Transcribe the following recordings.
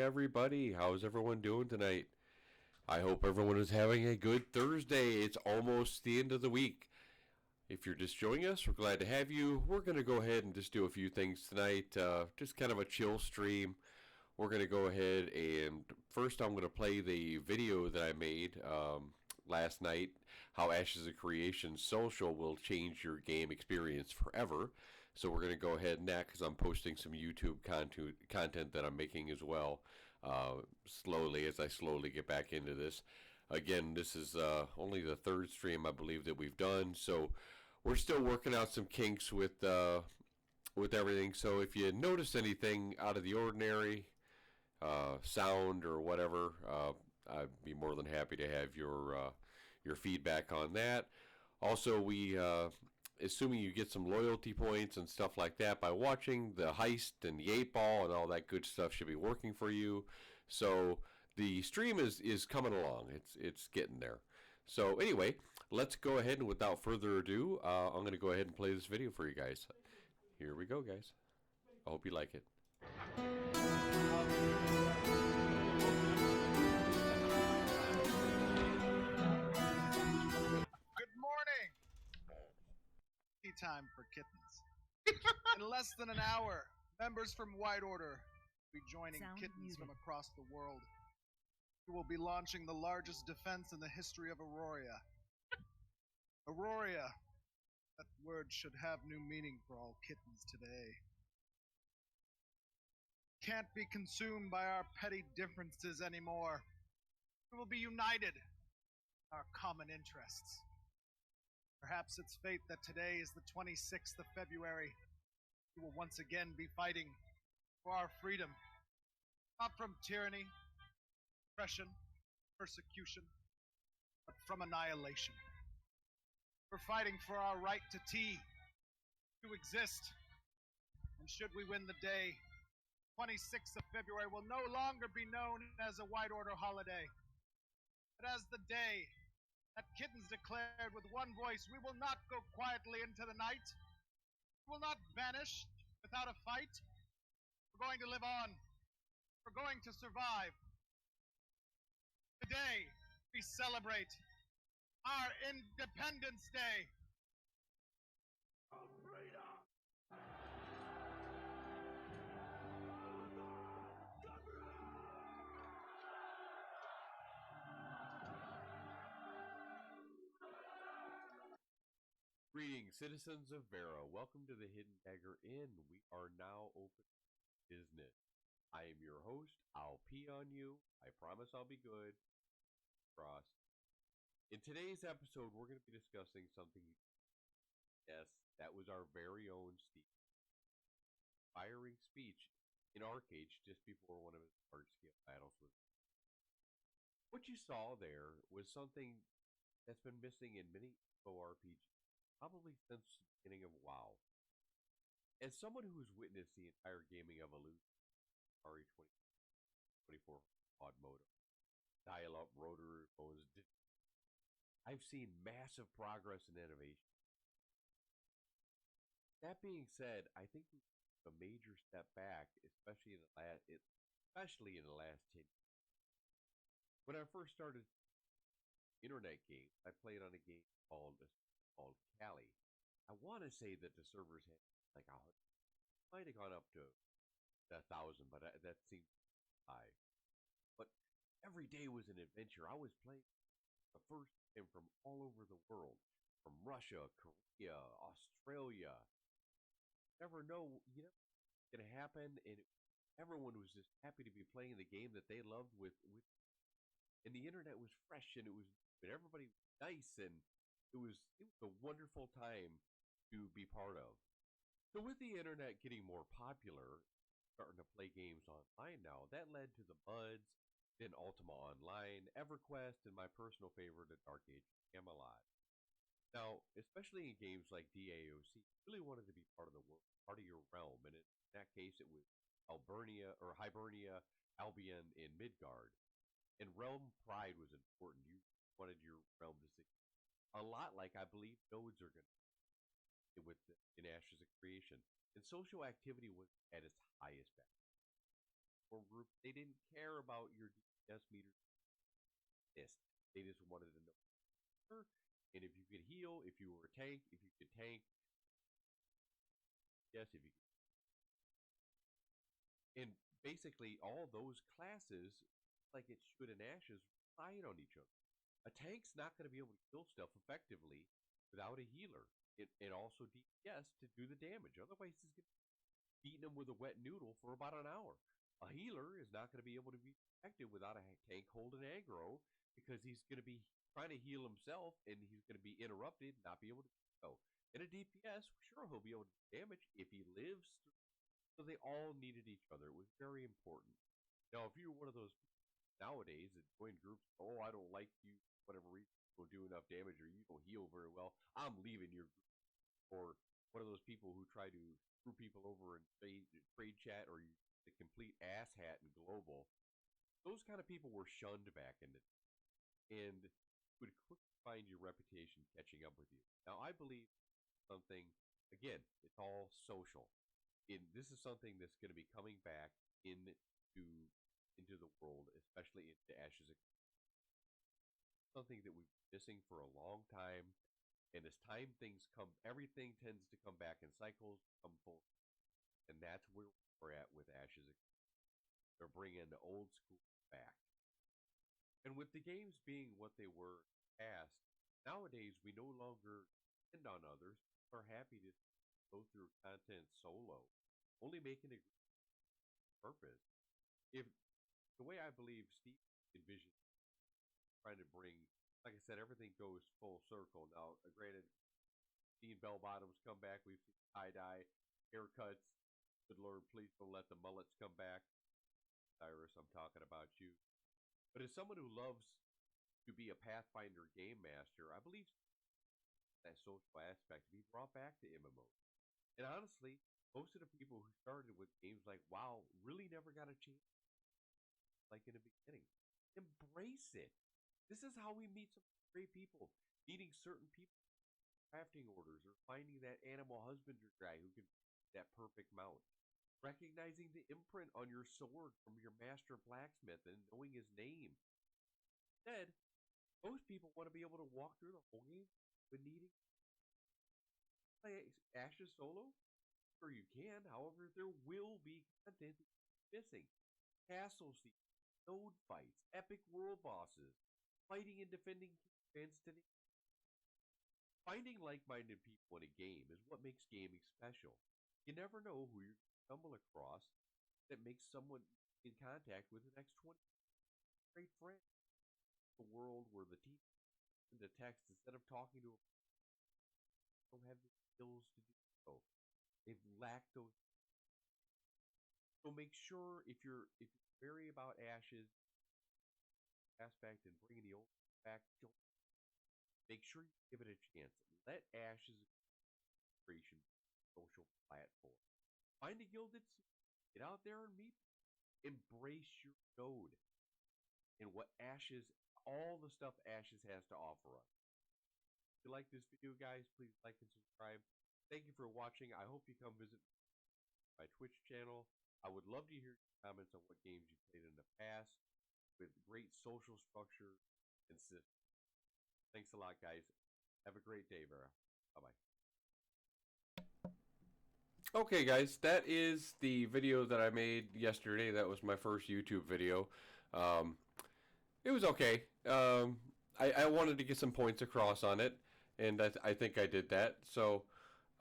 everybody. How's everyone doing tonight? I hope everyone is having a good Thursday. It's almost the end of the week. If you're just joining us, we're glad to have you. We're going to go ahead and just do a few things tonight, just kind of a chill stream. We're going to go ahead and first I'm going to play the video that I made last night, how Ashes of Creation Social will change your game experience forever. So we're going to go ahead and that because I'm posting some YouTube content that I'm making as well, slowly as I slowly get back into this. Again, this is only the third stream I believe that we've done, so we're still working out some kinks with everything. So if you notice anything out of the ordinary, sound or whatever, I'd be more than happy to have your feedback on that. Also, we assuming you get some loyalty points and stuff like that by watching the heist and the 8 ball and all that good stuff should be working for you. So the stream is coming along. It's getting there. So anyway, let's go ahead and without further ado, I'm going to go ahead and play this video for you guys. Here we go, guys. I hope you like it. Good morning. Tea time for kittens. In less than an hour, members from White Order will be joining kittens from across the world. We will be launching the largest defense in the history of Aurora. Aurora. That word should have new meaning for all kittens today. Can't be consumed by our petty differences anymore. We will be united in our common interests. Perhaps it's fate that today is the 26th of February. We will once again be fighting for our freedom, not from tyranny, oppression, persecution, but from annihilation. We're fighting for our right to tea, to exist. And should we win the day, 26th of February will no longer be known as a White Order holiday, but as the day that kittens declared with one voice, we will not go quietly into the night. We will not vanish without a fight. We're going to live on. We're going to survive. Today, we celebrate our Independence Day. Greetings, citizens of Vera. Welcome to the Hidden Dagger Inn. We are now open for business. I am your host. I'll pee on you. I promise I'll be good. Cross. In today's episode, we're going to be discussing something. Yes, that was our very own Steve. Firing speech in Arcade just before one of his large-scale battles was. What you saw there was something that's been missing in many MMORPGs. Probably since the beginning of WoW. As someone who has witnessed the entire gaming evolution of RE24 quad modem, dial-up rotor modes, I've seen massive progress and innovation. That being said, I think we took a major step back, especially in the last 10 years. When I first started internet games, I played on a game called Cali. I want to say that the servers had like might have gone up to 1,000, but that seemed high. But every day was an adventure. I was playing the first game from all over the world, from Russia, Korea, Australia. Never know, what's gonna happen, and everyone was just happy to be playing the game that they loved and the internet was fresh and but everybody was nice and. It was a wonderful time to be part of. So with the internet getting more popular, starting to play games online now, that led to the Buds, then Ultima Online, EverQuest, and my personal favorite, the Dark Age Camelot. Now, especially in games like DAOC, you really wanted to be part of your realm, and in that case, it was Hibernia, Albion, and Midgard. And realm pride was important. You wanted your realm to succeed. A lot like I believe nodes are going to in Ashes of Creation. And social activity was at its highest back. group. They didn't care about your DPS meter. They just wanted to know. And if you could heal, if you were a tank, if you could tank, yes, if you could. And basically, all those classes, like it should in Ashes, relied on each other. A tank's not going to be able to kill stuff effectively without a healer and also DPS to do the damage. Otherwise, he's going to be beating them with a wet noodle for about an hour. A healer is not going to be able to be effective without a tank holding aggro because he's going to be trying to heal himself and he's going to be interrupted, not be able to go. And a DPS, sure, he'll be able to do damage if he lives. So they all needed each other. It was very important. Now, if you're one of those nowadays that join groups, oh, I don't like you, whatever reason, don't do enough damage or you don't heal very well, I'm leaving your group. Or one of those people who try to screw people over in trade chat or the complete asshat and global. Those kind of people were shunned back in the day and would quickly find your reputation catching up with you. Now, I believe something, again, it's all social. This is something that's going to be coming back into the world, especially into Ashes. Something that we've been missing for a long time. And as time things come, everything tends to come back in cycles, come full. And that's where we're at with Ashes. They're bringing the old school back. And with the games being what they were past, nowadays we no longer depend on others. We're happy to go through content solo, only making a purpose. If the way I believe Steve envisioned trying to bring, like I said, everything goes full circle. Now, granted, seen bell bottoms come back. We've seen tie-dye, haircuts. Good Lord, please don't let the mullets come back. Cyrus, I'm talking about you. But as someone who loves to be a Pathfinder game master, I believe that social aspect to be brought back to MMO. And honestly, most of the people who started with games like WoW really never got a chance like in the beginning. Embrace it. This is how we meet some great people. Meeting certain people, crafting orders, or finding that animal husbandry guy who can that perfect mount. Recognizing the imprint on your sword from your master blacksmith and knowing his name. Instead, most people want to be able to walk through the whole game with needing play Ashes solo. Sure, you can. However, there will be content missing. Castle sequences, node fights, epic world bosses, fighting and defending destiny. Finding like-minded people in a game is what makes gaming special. You never know who you're going to stumble across that makes someone in contact with the next 20 great friends. A world where the team in the text instead of talking to them don't have the skills to do so. They've lacked those. So make sure if you're very about Ashes aspect and bringing the old back, don't make sure you give it a chance. Let Ashes creation social platform. Find a guild that's get out there and meet. Embrace your node and what Ashes, all the stuff Ashes has to offer us. If you like this video, guys, please like and subscribe. Thank you for watching. I hope you come visit my Twitch channel. I would love to hear your comments on what games you played in the past with great social structure and system. Thanks a lot, guys. Have a great day, Vera. Bye-bye. Okay, guys, that is the video that I made yesterday. That was my first YouTube video. It was okay. I wanted to get some points across on it, and I think I did that. So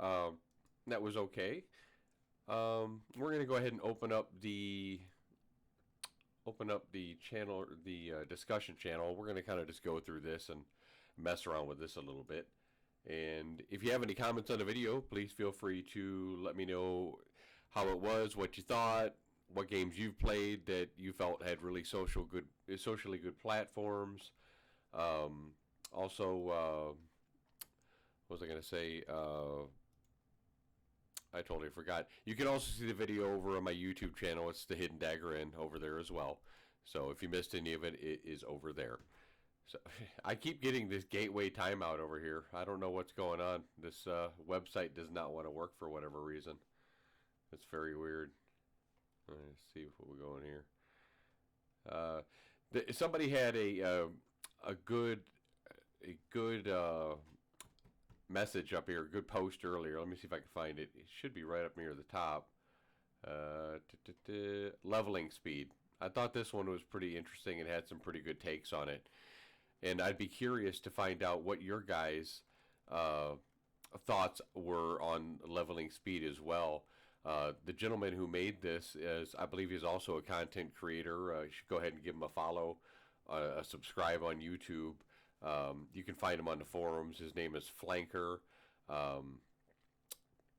that was okay. We're gonna go ahead and open up the channel, the discussion channel. We're gonna kind of just go through this and mess around with this a little bit. And if you have any comments on the video, please feel free to let me know how it was, what you thought, what games you've played that you felt had really socially good platforms. Also, what was I going to say? I totally forgot. You can also see the video over on my YouTube channel. It's the Hidden Dagger Inn over there as well. So if you missed any of it, it is over there. So I keep getting this gateway timeout over here. I don't know what's going on. This website does not want to work for whatever reason. It's very weird. Let's see what we're going here. Somebody had a good message up here, a good post earlier. Let me see if I can find it. It should be right up near the top. Leveling speed. I thought this one was pretty interesting and had some pretty good takes on it. And I'd be curious to find out what your guys' thoughts were on leveling speed as well. The gentleman who made this is, I believe, he's also a content creator. You should go ahead and give him a follow, a subscribe on YouTube. You can find him on the forums. His name is Flanker.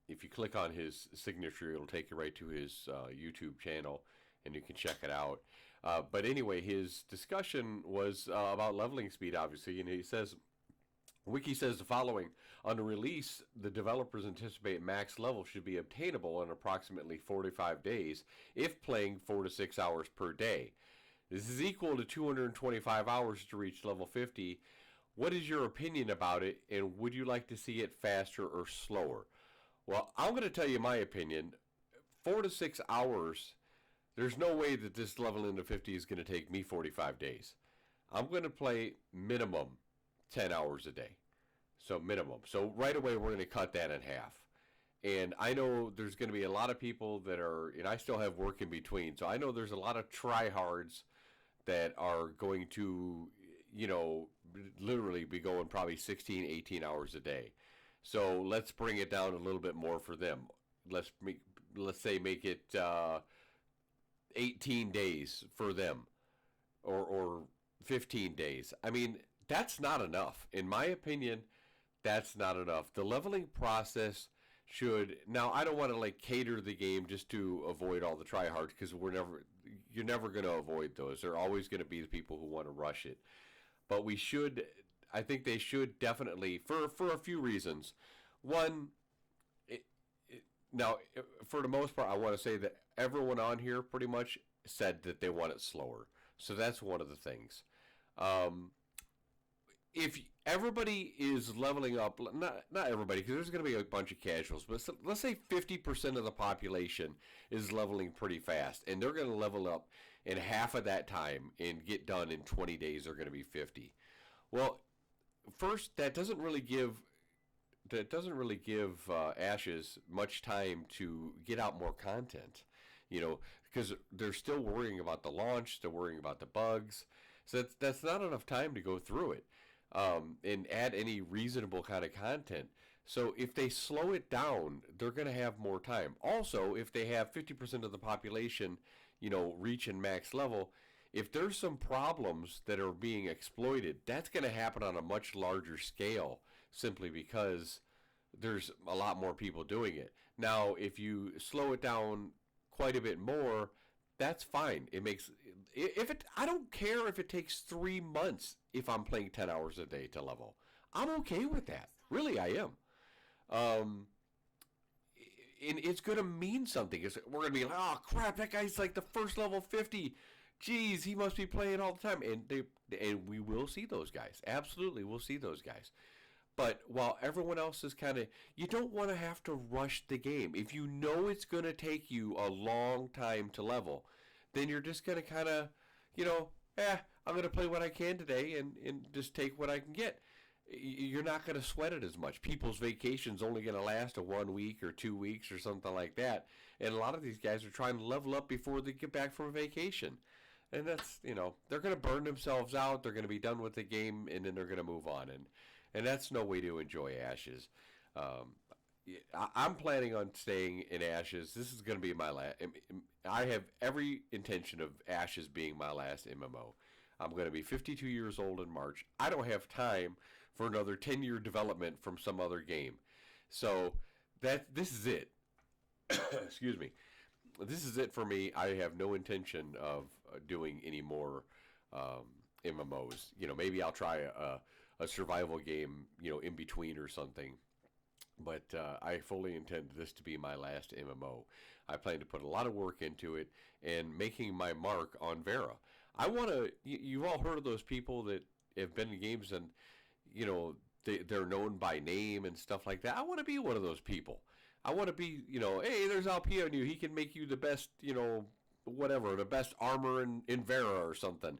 If you click on his signature, it'll take you right to his YouTube channel, and you can check it out. But anyway, his discussion was about leveling speed, obviously, and he says, Wiki says the following: on the release, the developers anticipate max level should be obtainable in approximately 45 days if playing 4 to 6 hours per day. This is equal to 225 hours to reach level 50. What is your opinion about it, and would you like to see it faster or slower? Well, I'm going to tell you my opinion. 4 to 6 hours, there's no way that this level into 50 is going to take me 45 days. I'm going to play minimum 10 hours a day. So minimum. So right away, we're going to cut that in half. And I know there's going to be a lot of people that are, and I still have work in between, so I know there's a lot of tryhards that are going to, literally be going probably 16, 18 hours a day. So let's bring it down a little bit more for them. Let's say make it 18 days for them, or 15 days. I mean, that's not enough. In my opinion, that's not enough. The leveling process should, now I don't want to cater the game just to avoid all the tryhards, because you're never going to avoid those. There are always going to be the people who want to rush it. But I think they should definitely, for a few reasons. One, now, for the most part, I want to say that everyone on here pretty much said that they want it slower. So that's one of the things. If everybody is leveling up, not everybody, because there's going to be a bunch of casuals, but let's say 50% of the population is leveling pretty fast, and they're going to level up in half of that time and get done in 20 days. They're going to be 50. Well, first, that doesn't really give Ashes much time to get out more content, because they're still worrying about the launch, they're worrying about the bugs. So that's not enough time to go through it and add any reasonable kind of content. So if they slow it down, they're going to have more time. Also, if they have 50% of the population, reaching max level, if there's some problems that are being exploited, that's going to happen on a much larger scale, simply because there's a lot more people doing it. Now, if you slow it down quite a bit more, that's fine. I don't care if it takes 3 months if I'm playing 10 hours a day to level. I'm okay with that. Really, I am. And it's going to mean something. We're going to be like, oh, crap, that guy's like the first level 50. Geez, he must be playing all the time. And we will see those guys. Absolutely, we'll see those guys. But while everyone else is you don't want to have to rush the game. If you know it's going to take you a long time to level, then you're just going to I'm going to play what I can today and just take what I can get. You're not going to sweat it as much. People's vacation's only going to last 1 week or 2 weeks or something like that. And a lot of these guys are trying to level up before they get back from vacation. And that's, they're going to burn themselves out. They're going to be done with the game, and then they're going to move on. And that's no way to enjoy Ashes. I'm planning on staying in Ashes. This is going to be my last. I have every intention of Ashes being my last MMO. I'm going to be 52 years old in March. I don't have time for another 10-year development from some other game. So this is it. Excuse me. This is it for me. I have no intention of doing any more MMOs. Maybe I'll try a survival game, in between or something. But I fully intend this to be my last MMO. I plan to put a lot of work into it and making my mark on Vera. I want to. You've all heard of those people that have been in games and they're known by name and stuff like that. I want to be one of those people. I want to be, hey, there's LP on you. He can make you the best, whatever, the best armor in Vera or something,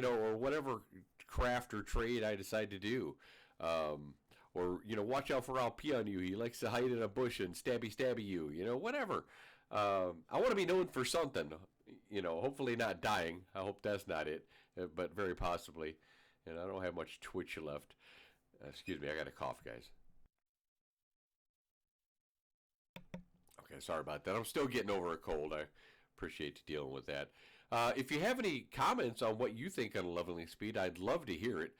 or whatever craft or trade I decide to do. Or, watch out for LP on you. He likes to hide in a bush and stabby you, whatever. I want to be known for something, hopefully not dying. I hope that's not it, but very possibly. And I don't have much Twitch left. Excuse me, I got a cough, guys. Okay, sorry about that. I'm still getting over a cold. I appreciate you dealing with that. If you have any comments on what you think on leveling speed, I'd love to hear it.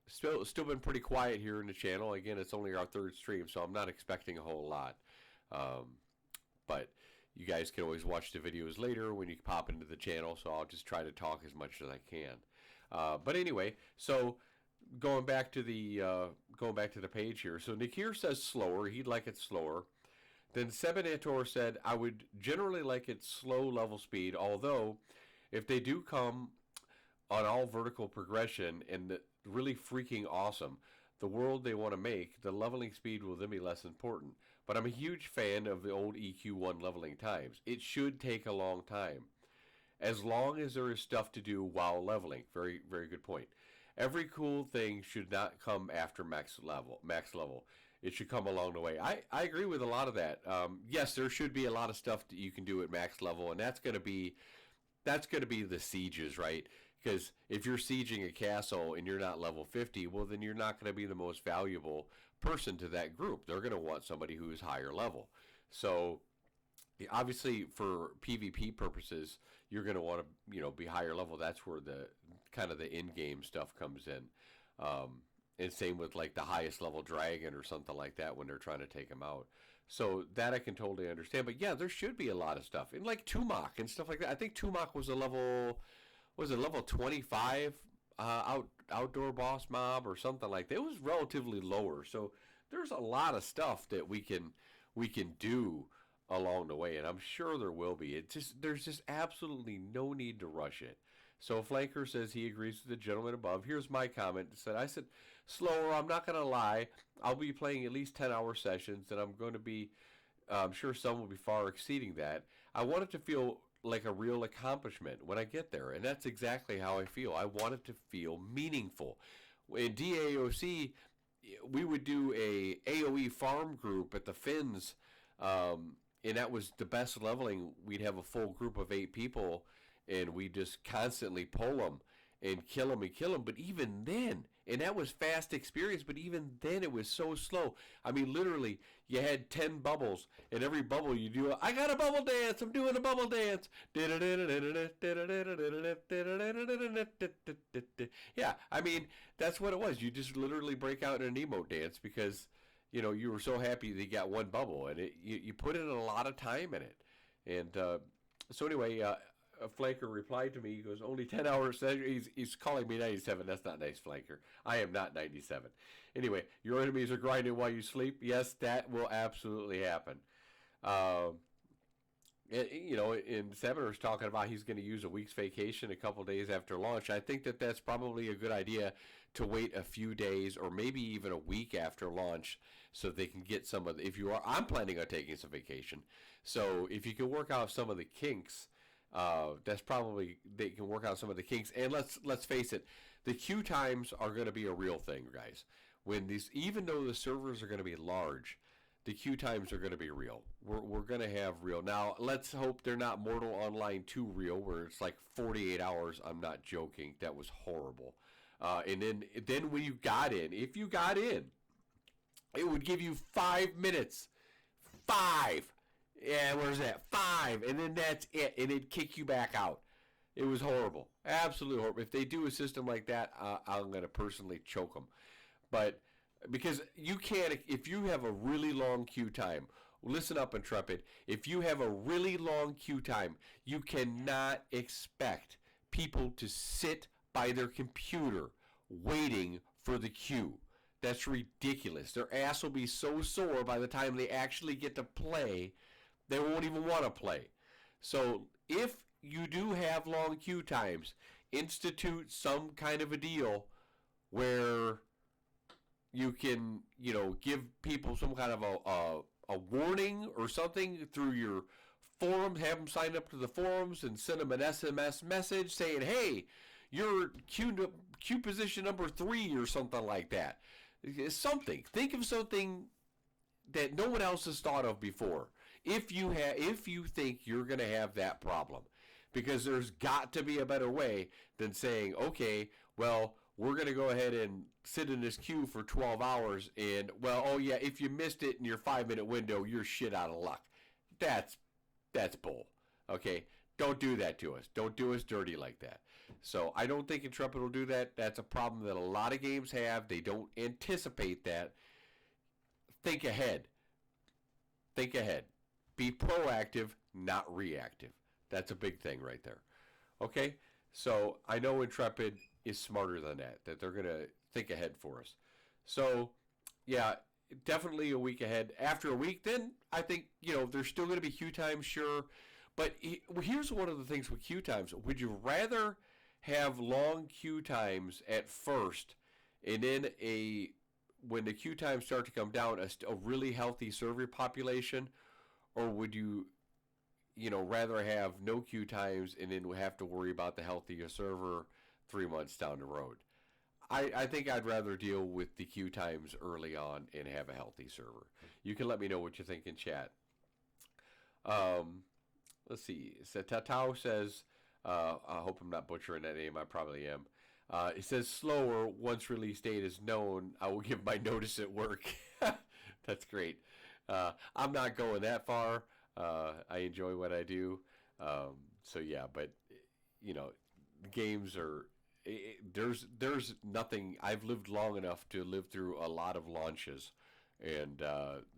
Still been pretty quiet here in the channel. Again, it's only our third stream, so I'm not expecting a whole lot. But you guys can always watch the videos later when you pop into the channel, so I'll just try to talk as much as I can. But anyway, so going back to the page here. So Nikir says slower. He'd like it slower. Then Sebanator said, I would generally like it slow level speed, although if they do come on all vertical progression and really freaking awesome, the world they want to make, the leveling speed will then be less important. But I'm a huge fan of the old EQ1 leveling times. It should take a long time, as long as there is stuff to do while leveling. Very, very good point. Every cool thing should not come after max level. It should come along the way. I agree with a lot of that. Yes, there should be a lot of stuff that you can do at max level, and that's going to be the sieges, right? Because if you're sieging a castle and you're not level 50, well, then you're not going to be the most valuable person to that group. They're going to want somebody who is higher level. So obviously for PvP purposes, you're going to want to, be higher level. That's where the kind of the in-game stuff comes in. And same with like the highest level dragon or something like that when they're trying to take them out. So that I can totally understand. But yeah, there should be a lot of stuff. And like Tumak and stuff like that. I think Tumak was level 25 outdoor boss mob or something like that. It was relatively lower. So there's a lot of stuff that we can do along the way, and I'm sure there will be. There's just absolutely no need to rush it. So Flanker says he agrees with the gentleman above. Here's my comment. I said, slower, I'm not going to lie. I'll be playing at least 10-hour sessions, and I'm sure some will be far exceeding that. I want it to feel like a real accomplishment when I get there, and that's exactly how I feel. I want it to feel meaningful. In DAOC, we would do a AoE farm group at the Finns, and that was the best leveling. We'd have a full group of 8 people, and we just constantly pull them and kill them. But even then, and that was fast experience, but even then it was so slow. I mean, literally, you had 10 bubbles, and every bubble you do, I got a bubble dance, I'm doing a bubble dance. Yeah, I mean, that's what it was. You just literally break out in an emote dance because, you were so happy that you got one bubble, and you put in a lot of time in it. And so anyway, Flanker replied to me. He goes, only 10 hours. He's calling me 97. That's not nice, Flanker. I am not 97. Anyway, your enemies are grinding while you sleep. Yes, that will absolutely happen. And Seminar's talking about he's going to use a week's vacation a couple days after launch. I think that's probably a good idea to wait a few days or maybe even a week after launch so they can get some of the, I'm planning on taking some vacation. So if you can work out some of the kinks, that's probably, they can work out some of the kinks. And let's face it, the queue times are going to be a real thing, guys. Even though the servers are going to be large, the queue times are going to be real. We're going to have real. Now, let's hope they're not Mortal Online 2 real, where it's like 48 hours. I'm not joking. That was horrible. And then when you got in, if you got in, it would give you 5 minutes. 5. Yeah, where's that? 5, and then that's it, and it'd kick you back out. It was horrible, absolutely horrible. If they do a system like that, I'm going to personally choke them. But because you can't, if you have a really long queue time, listen up, Intrepid. If you have a really long queue time, you cannot expect people to sit by their computer waiting for the queue. That's ridiculous. Their ass will be so sore by the time they actually get to play. They won't even want to play. So if you do have long queue times, institute some kind of a deal where you can, give people some kind of a warning or something through your forum, have them sign up to the forums and send them an SMS message saying, hey, you're queue position number 3 or something like that. Something. Think of something that no one else has thought of before. If you think you're going to have that problem, because there's got to be a better way than saying, okay, well, we're going to go ahead and sit in this queue for 12 hours and, well, oh yeah, if you missed it in your 5-minute window, you're shit out of luck. That's bull. Okay? Don't do that to us. Don't do us dirty like that. So I don't think Intrepid will do that. That's a problem that a lot of games have. They don't anticipate that. Think ahead. Think ahead. Be proactive, not reactive. That's a big thing right there. Okay? So I know Intrepid is smarter than that they're going to think ahead for us. So, yeah, definitely a week ahead. After a week, then I think, there's still going to be queue times, sure. But here's one of the things with queue times. Would you rather have long queue times at first and then when the queue times start to come down, a really healthy server population? Or would you rather have no queue times and then have to worry about the healthier server 3 months down the road? I think I'd rather deal with the queue times early on and have a healthy server. You can let me know what you think in chat. Let's see. So Tatao says, I hope I'm not butchering that name. I probably am. It says slower once release date is known. I will give my notice at work. That's great. I'm not going that far. I enjoy what I do. So yeah, but games are. There's nothing. I've lived long enough to live through a lot of launches, and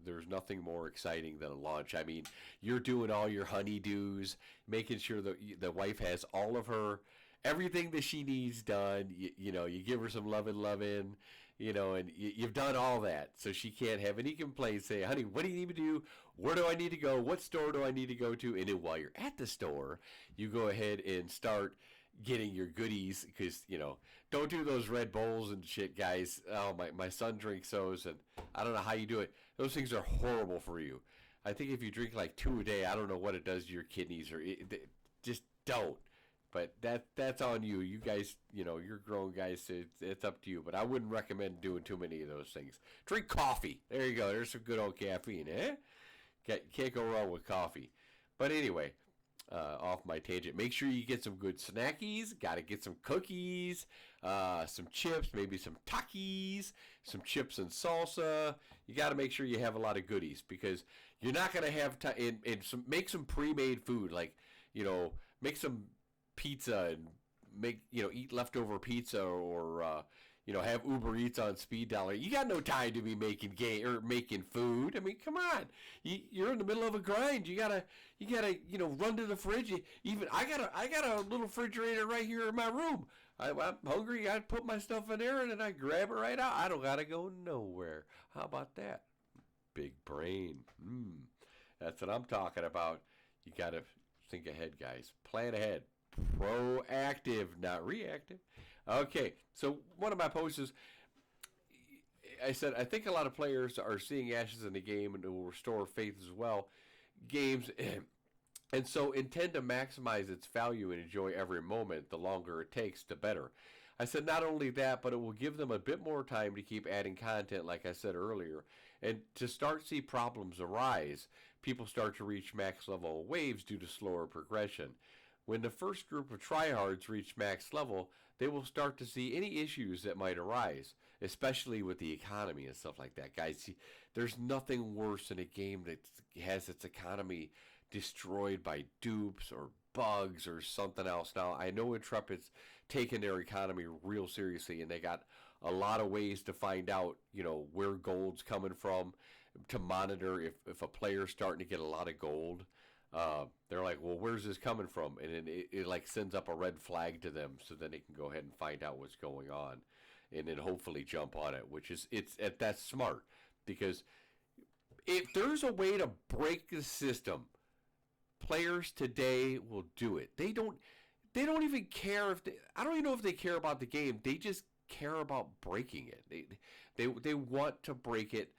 there's nothing more exciting than a launch. I mean, you're doing all your honeydews, making sure that the wife has all of her everything that she needs done. You give her some loving, and you've done all that, so she can't have any complaints. Say, honey, what do you need me to do? Where do I need to go? What store do I need to go to? And then while you're at the store, you go ahead and start getting your goodies, because don't do those Red Bulls and shit, guys. Oh, my son drinks those, and I don't know how you do it. Those things are horrible for you. I think if you drink like 2 a day, I don't know what it does to your kidneys, or just don't. But that's on you. You guys, you're grown guys, so it's up to you. But I wouldn't recommend doing too many of those things. Drink coffee. There you go. There's some good old caffeine, eh? Can't go wrong with coffee. But anyway, off my tangent. Make sure you get some good snackies. Got to get some cookies, some chips, maybe some Takis, some chips and salsa. You got to make sure you have a lot of goodies, because you're not going to have time. And make some pre-made food, like, make some pizza and eat leftover pizza, or have Uber Eats on speed dial. You got no time to be making food. I mean, come on, you're in the middle of a grind. You gotta run to the fridge. Even I got a little refrigerator right here in my room. I'm hungry. I put my stuff in there and then I grab it right out. I don't gotta go nowhere. How about that? Big brain. That's what I'm talking about. You gotta think ahead, guys. Plan ahead. Proactive, not reactive. Okay, so one of my posts is, I said, I think a lot of players are seeing ashes in the game and it will restore faith as well. Games, and so intend to maximize its value and enjoy every moment. The longer it takes, the better. I said not only that, but it will give them a bit more time to keep adding content, like I said earlier, and to start see problems arise. People start to reach max level waves due to slower progression. When the first group of tryhards reach max level, they will start to see any issues that might arise, especially with the economy and stuff like that. Guys, there's nothing worse than a game that has its economy destroyed by dupes or bugs or something else. Now, I know Intrepid's taking their economy real seriously, and they got a lot of ways to find out, where gold's coming from, to monitor if a player's starting to get a lot of gold. They're like, well, where's this coming from? And then it like sends up a red flag to them, so then they can go ahead and find out what's going on, and then hopefully jump on it. That's smart, because if there's a way to break the system, players today will do it. They don't even care I don't even know if they care about the game. They just care about breaking it. They want to break it.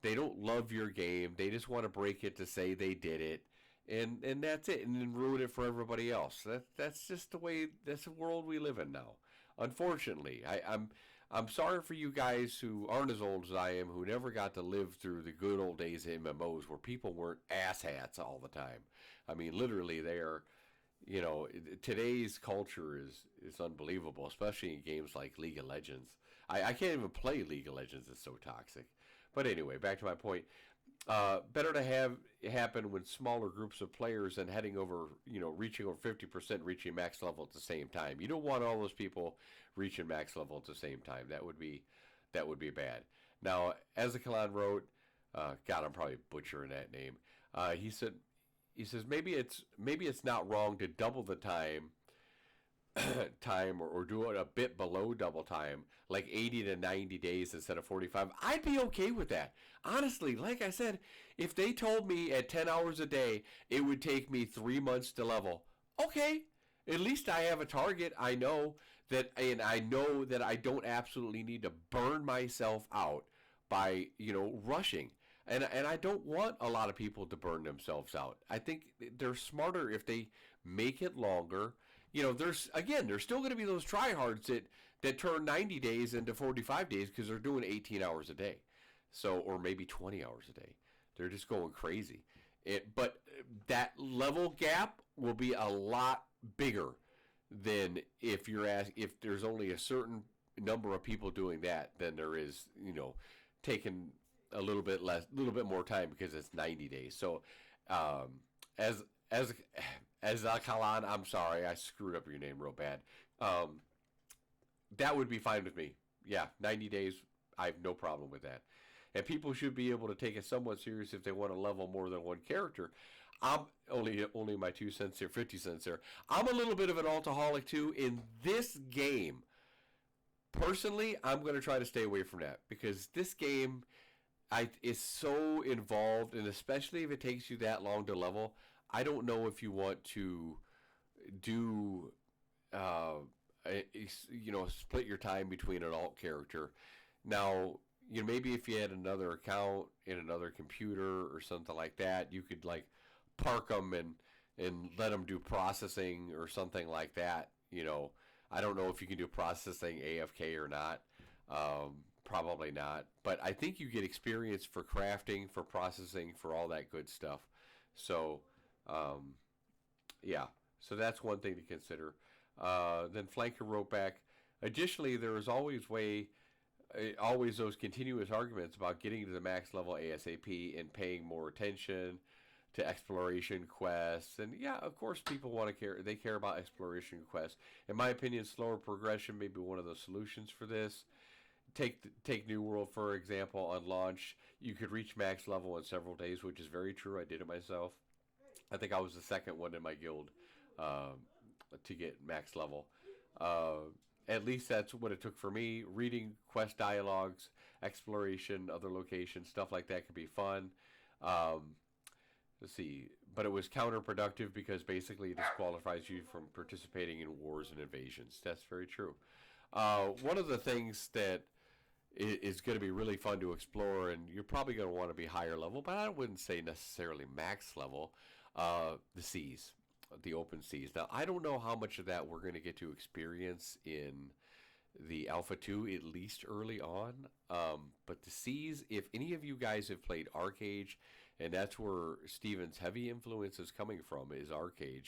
they don't love your game. They just want to break it to say they did it, and that's it, and then ruin it for everybody else. That's just the way. That's the world we live in now. Unfortunately, I'm sorry for you guys who aren't as old as I am, who never got to live through the good old days of MMOs where people weren't asshats all the time. I mean, literally, they are. Today's culture is unbelievable, especially in games like League of Legends. I can't even play League of Legends; it's so toxic. But anyway, back to my point. Better to have it happen when smaller groups of players and heading over, reaching over 50%, reaching max level at the same time. You don't want all those people reaching max level at the same time. That would be bad. Now, as the Kalan wrote, God, I'm probably butchering that name. He says maybe it's not wrong to double the time or do it a bit below double time, like 80 to 90 days instead of 45. I'd be okay with that. Honestly, like I said, if they told me at 10 hours a day it would take me 3 months to level, okay. At least I have a target. I know that, and I know that I don't absolutely need to burn myself out by, rushing. And I don't want a lot of people to burn themselves out. I think they're smarter if they make it longer. There's still going to be those tryhards that turn 90 days into 45 days because they're doing 18 hours a day. So, or maybe 20 hours a day. They're just going crazy. But that level gap will be a lot bigger than if there's only a certain number of people doing that than there is, taking a little bit more time because it's 90 days. So, as Kalan, I'm sorry, I screwed up your name real bad. That would be fine with me. Yeah, 90 days, I have no problem with that. And people should be able to take it somewhat serious if they want to level more than one character. I'm only my 2 cents here, 50 cents there. I'm a little bit of an alcoholic too in this game. Personally, I'm going to try to stay away from that because this game is so involved, and especially if it takes you that long to level, I don't know if you want to do, split your time between an alt character. Now, maybe if you had another account in another computer or something like that, you could like park them and let them do processing or something like that. I don't know if you can do processing AFK or not. Probably not. But I think you get experience for crafting, for processing, for all that good stuff. So, yeah. So that's one thing to consider. Then Flanker wrote back, additionally, there is always those continuous arguments about getting to the max level ASAP and paying more attention to exploration quests. And yeah, of course people want to care. They care about exploration quests. In my opinion, slower progression may be one of the solutions for this. Take New World, for example. On launch, you could reach max level in several days, which is very true. I did it myself. I think I was the second one in my guild to get max level. At least that's what it took for me. Reading quest dialogues, exploration, other locations, stuff like that could be fun. Let's see. But it was counterproductive because basically it disqualifies you from participating in wars and invasions. That's very true. One of the things that is going to be really fun to explore, and you're probably going to want to be higher level, but I wouldn't say necessarily max level, the seas, the open seas. Now, I don't know how much of that we're going to get to experience in the Alpha 2, at least early on. But the seas, if any of you guys have played Arcade, and that's where Steven's heavy influence is coming from, is Arcade.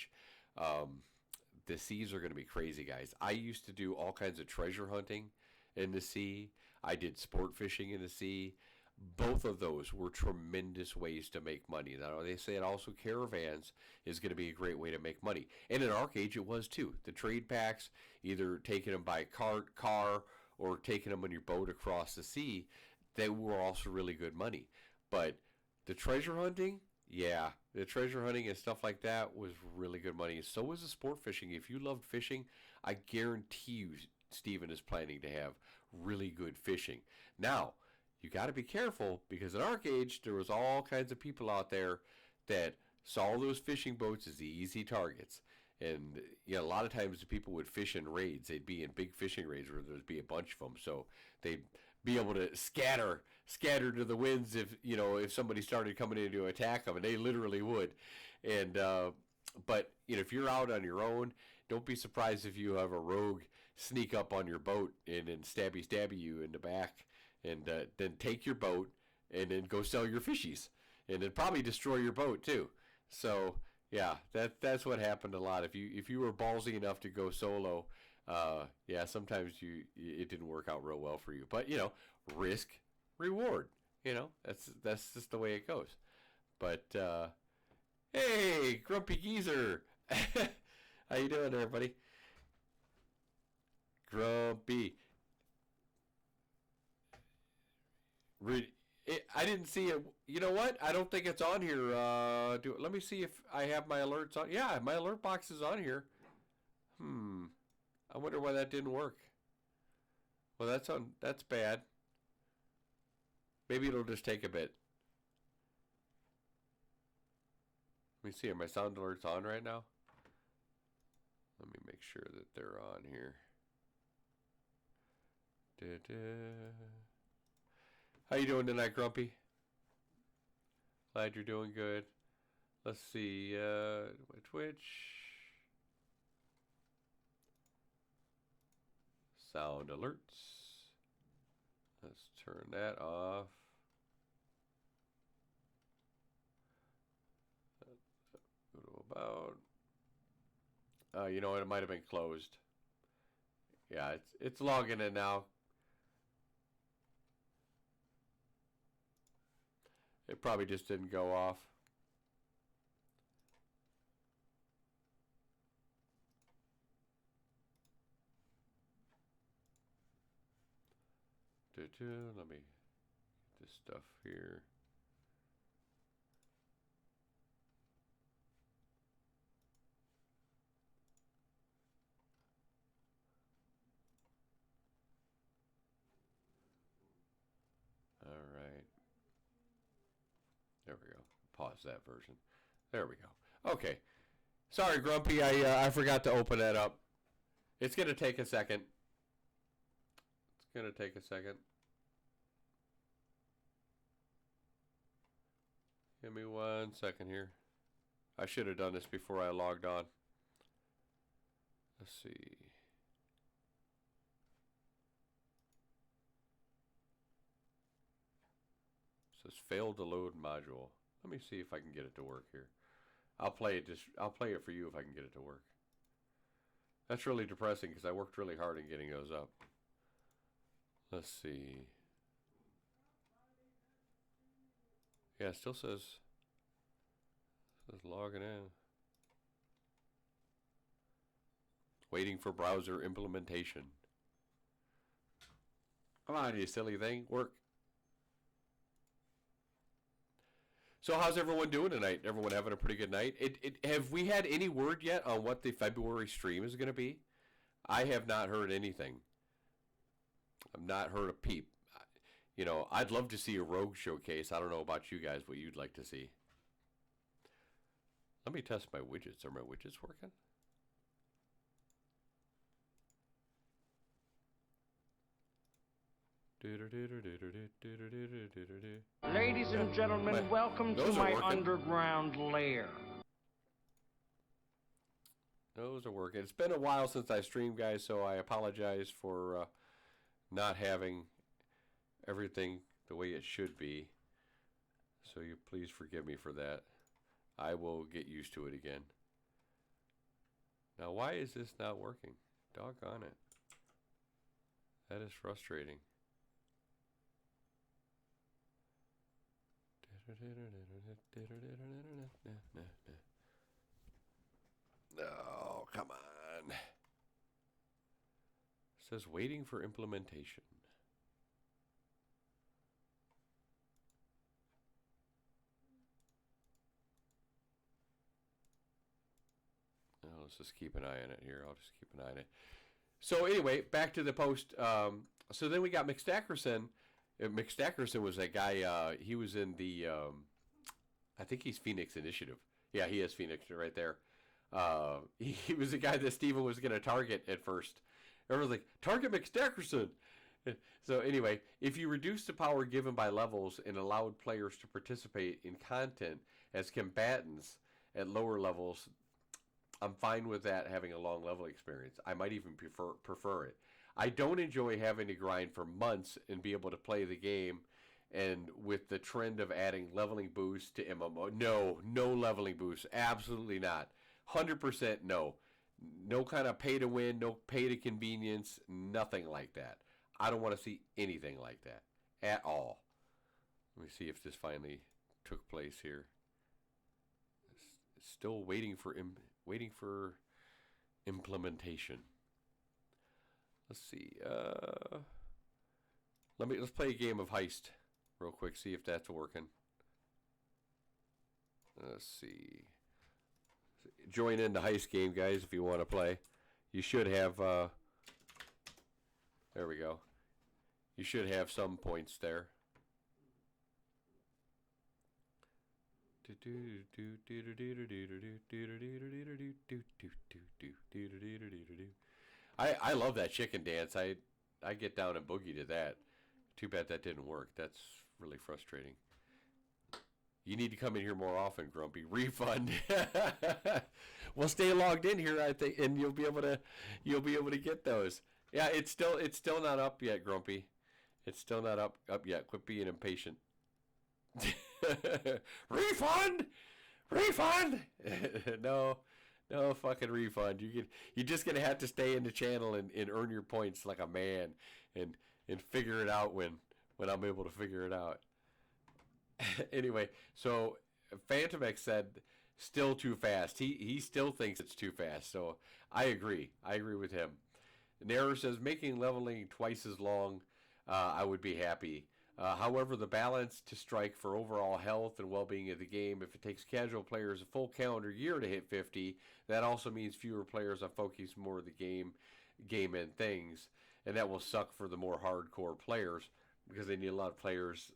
The seas are going to be crazy, guys. I used to do all kinds of treasure hunting in the sea. I did sport fishing in the sea. Both of those were tremendous ways to make money. Now, they say also Caravans is going to be a great way to make money. And in Arcade, it was too. The trade packs, either taking them by car, or taking them on your boat across the sea, they were also really good money. But the treasure hunting, yeah, the treasure hunting and stuff like that was really good money. So was the sport fishing. If you loved fishing, I guarantee you Steven is planning to have really good fishing. Now, you got to be careful because in Arcade, there was all kinds of people out there that saw those fishing boats as easy targets. And a lot of times the people would fish in raids. They'd be in big fishing raids where there'd be a bunch of them. So they'd be able to scatter to the winds if somebody started coming in to attack them, and they literally would. And but if you're out on your own, don't be surprised if you have a rogue sneak up on your boat and stabby you in the back, and then take your boat and then go sell your fishies, and then probably destroy your boat too. So yeah, that's what happened a lot. If you were ballsy enough to go solo, yeah, sometimes it didn't work out real well for you. But risk reward. That's just the way it goes. But hey, Grumpy Geezer, how you doing, everybody? Grumpy. I didn't see it. You know what? I don't think it's on here. Let me see if I have my alerts on. Yeah, my alert box is on here. I wonder why that didn't work. Well, that's bad. Maybe it'll just take a bit. Let me see. Are my sound alerts on right now? Let me make sure that they're on here. How you doing tonight, Grumpy? Glad you're doing good. Let's see. Twitch. Sound alerts. Let's turn that off. Go to about. You know what? It might have been closed. Yeah, it's logging in now. It probably just didn't go off. Let me get this stuff here. All right. There we go. Pause that version. There we go. Okay. Sorry, Grumpy. I forgot to open that up. It's going to take a second. It's going to take a second. Give me 1 second here. I should have done this before I logged on. Let's see. It says failed to load module. Let me see if I can get it to work here. I'll play it for you if I can get it to work. That's really depressing because I worked really hard in getting those up. Let's see. Yeah, it still says logging in. Waiting for browser implementation. Come on, you silly thing. Work. So how's everyone doing tonight? Everyone having a pretty good night? Have we had any word yet on what the February stream is going to be? I have not heard anything. I've not heard a peep. I'd love to see a rogue showcase. I don't know about you guys, what you'd like to see. Let me test my widgets. Are my widgets working? Ladies and gentlemen, welcome to my underground lair. Those are working. It's been a while since I streamed, guys, so I apologize for not having everything the way it should be. So you please forgive me for that. I will get used to it again. Now, why is this not working? Doggone it. That is frustrating. No, come on. It says waiting for implementation. Let's just keep an eye on it here. I'll just keep an eye on it. So anyway, back to the post. So then we got McStackerson. McStackerson was that guy. He was in the, I think he's Phoenix Initiative. Yeah, he is Phoenix right there. He was the guy that Steven was going to target at first. Everyone's like, target McStackerson. So anyway, if you reduce the power given by levels and allowed players to participate in content as combatants at lower levels, I'm fine with that having a long level experience. I might even prefer it. I don't enjoy having to grind for months and be able to play the game. And with the trend of adding leveling boosts to MMO, no leveling boosts, absolutely not. 100% no. No kind of pay to win, no pay to convenience, nothing like that. I don't want to see anything like that at all. Let me see if this finally took place here. Still waiting for implementation. Let's see. Let's play a game of Heist real quick. See if that's working. Let's see. Join in the Heist game, guys, if you want to play. You should have. There we go. You should have some points there. I love that chicken dance. I get down and boogie to that. Too bad that didn't work. That's really frustrating. You need to come in here more often, Grumpy. Refund. Well, stay logged in here, I think, and you'll be able to get those. Yeah, it's still not up yet, Grumpy. It's still not up yet. Quit being impatient. Refund! No fucking refund. You're just gonna have to stay in the channel and earn your points like a man and figure it out when I'm able to figure it out. Anyway, so Phantom X said still too fast. He still thinks it's too fast. So I agree with him. Nair says making leveling twice as long, I would be happy. However, the balance to strike for overall health and well-being of the game, if it takes casual players a full calendar year to hit 50, that also means fewer players are focused more of the game and things, and that will suck for the more hardcore players because they need a lot of players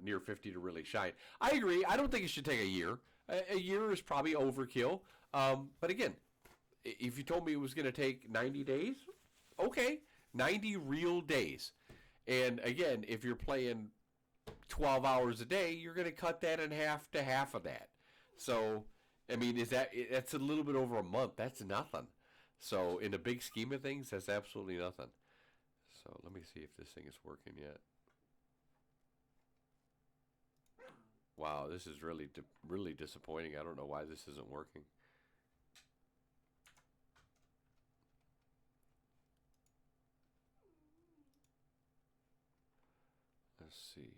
near 50 to really shine. I agree. I don't think it should take a year. A year is probably overkill. But again, if you told me it was going to take 90 days, okay, 90 real days. And again, if you're playing 12 hours a day, you're going to cut that in half to half of that. So, I mean, that's a little bit over a month. That's nothing. So, in the big scheme of things, that's absolutely nothing. So, let me see if this thing is working yet. Wow, this is really disappointing. I don't know why this isn't working. Let's see.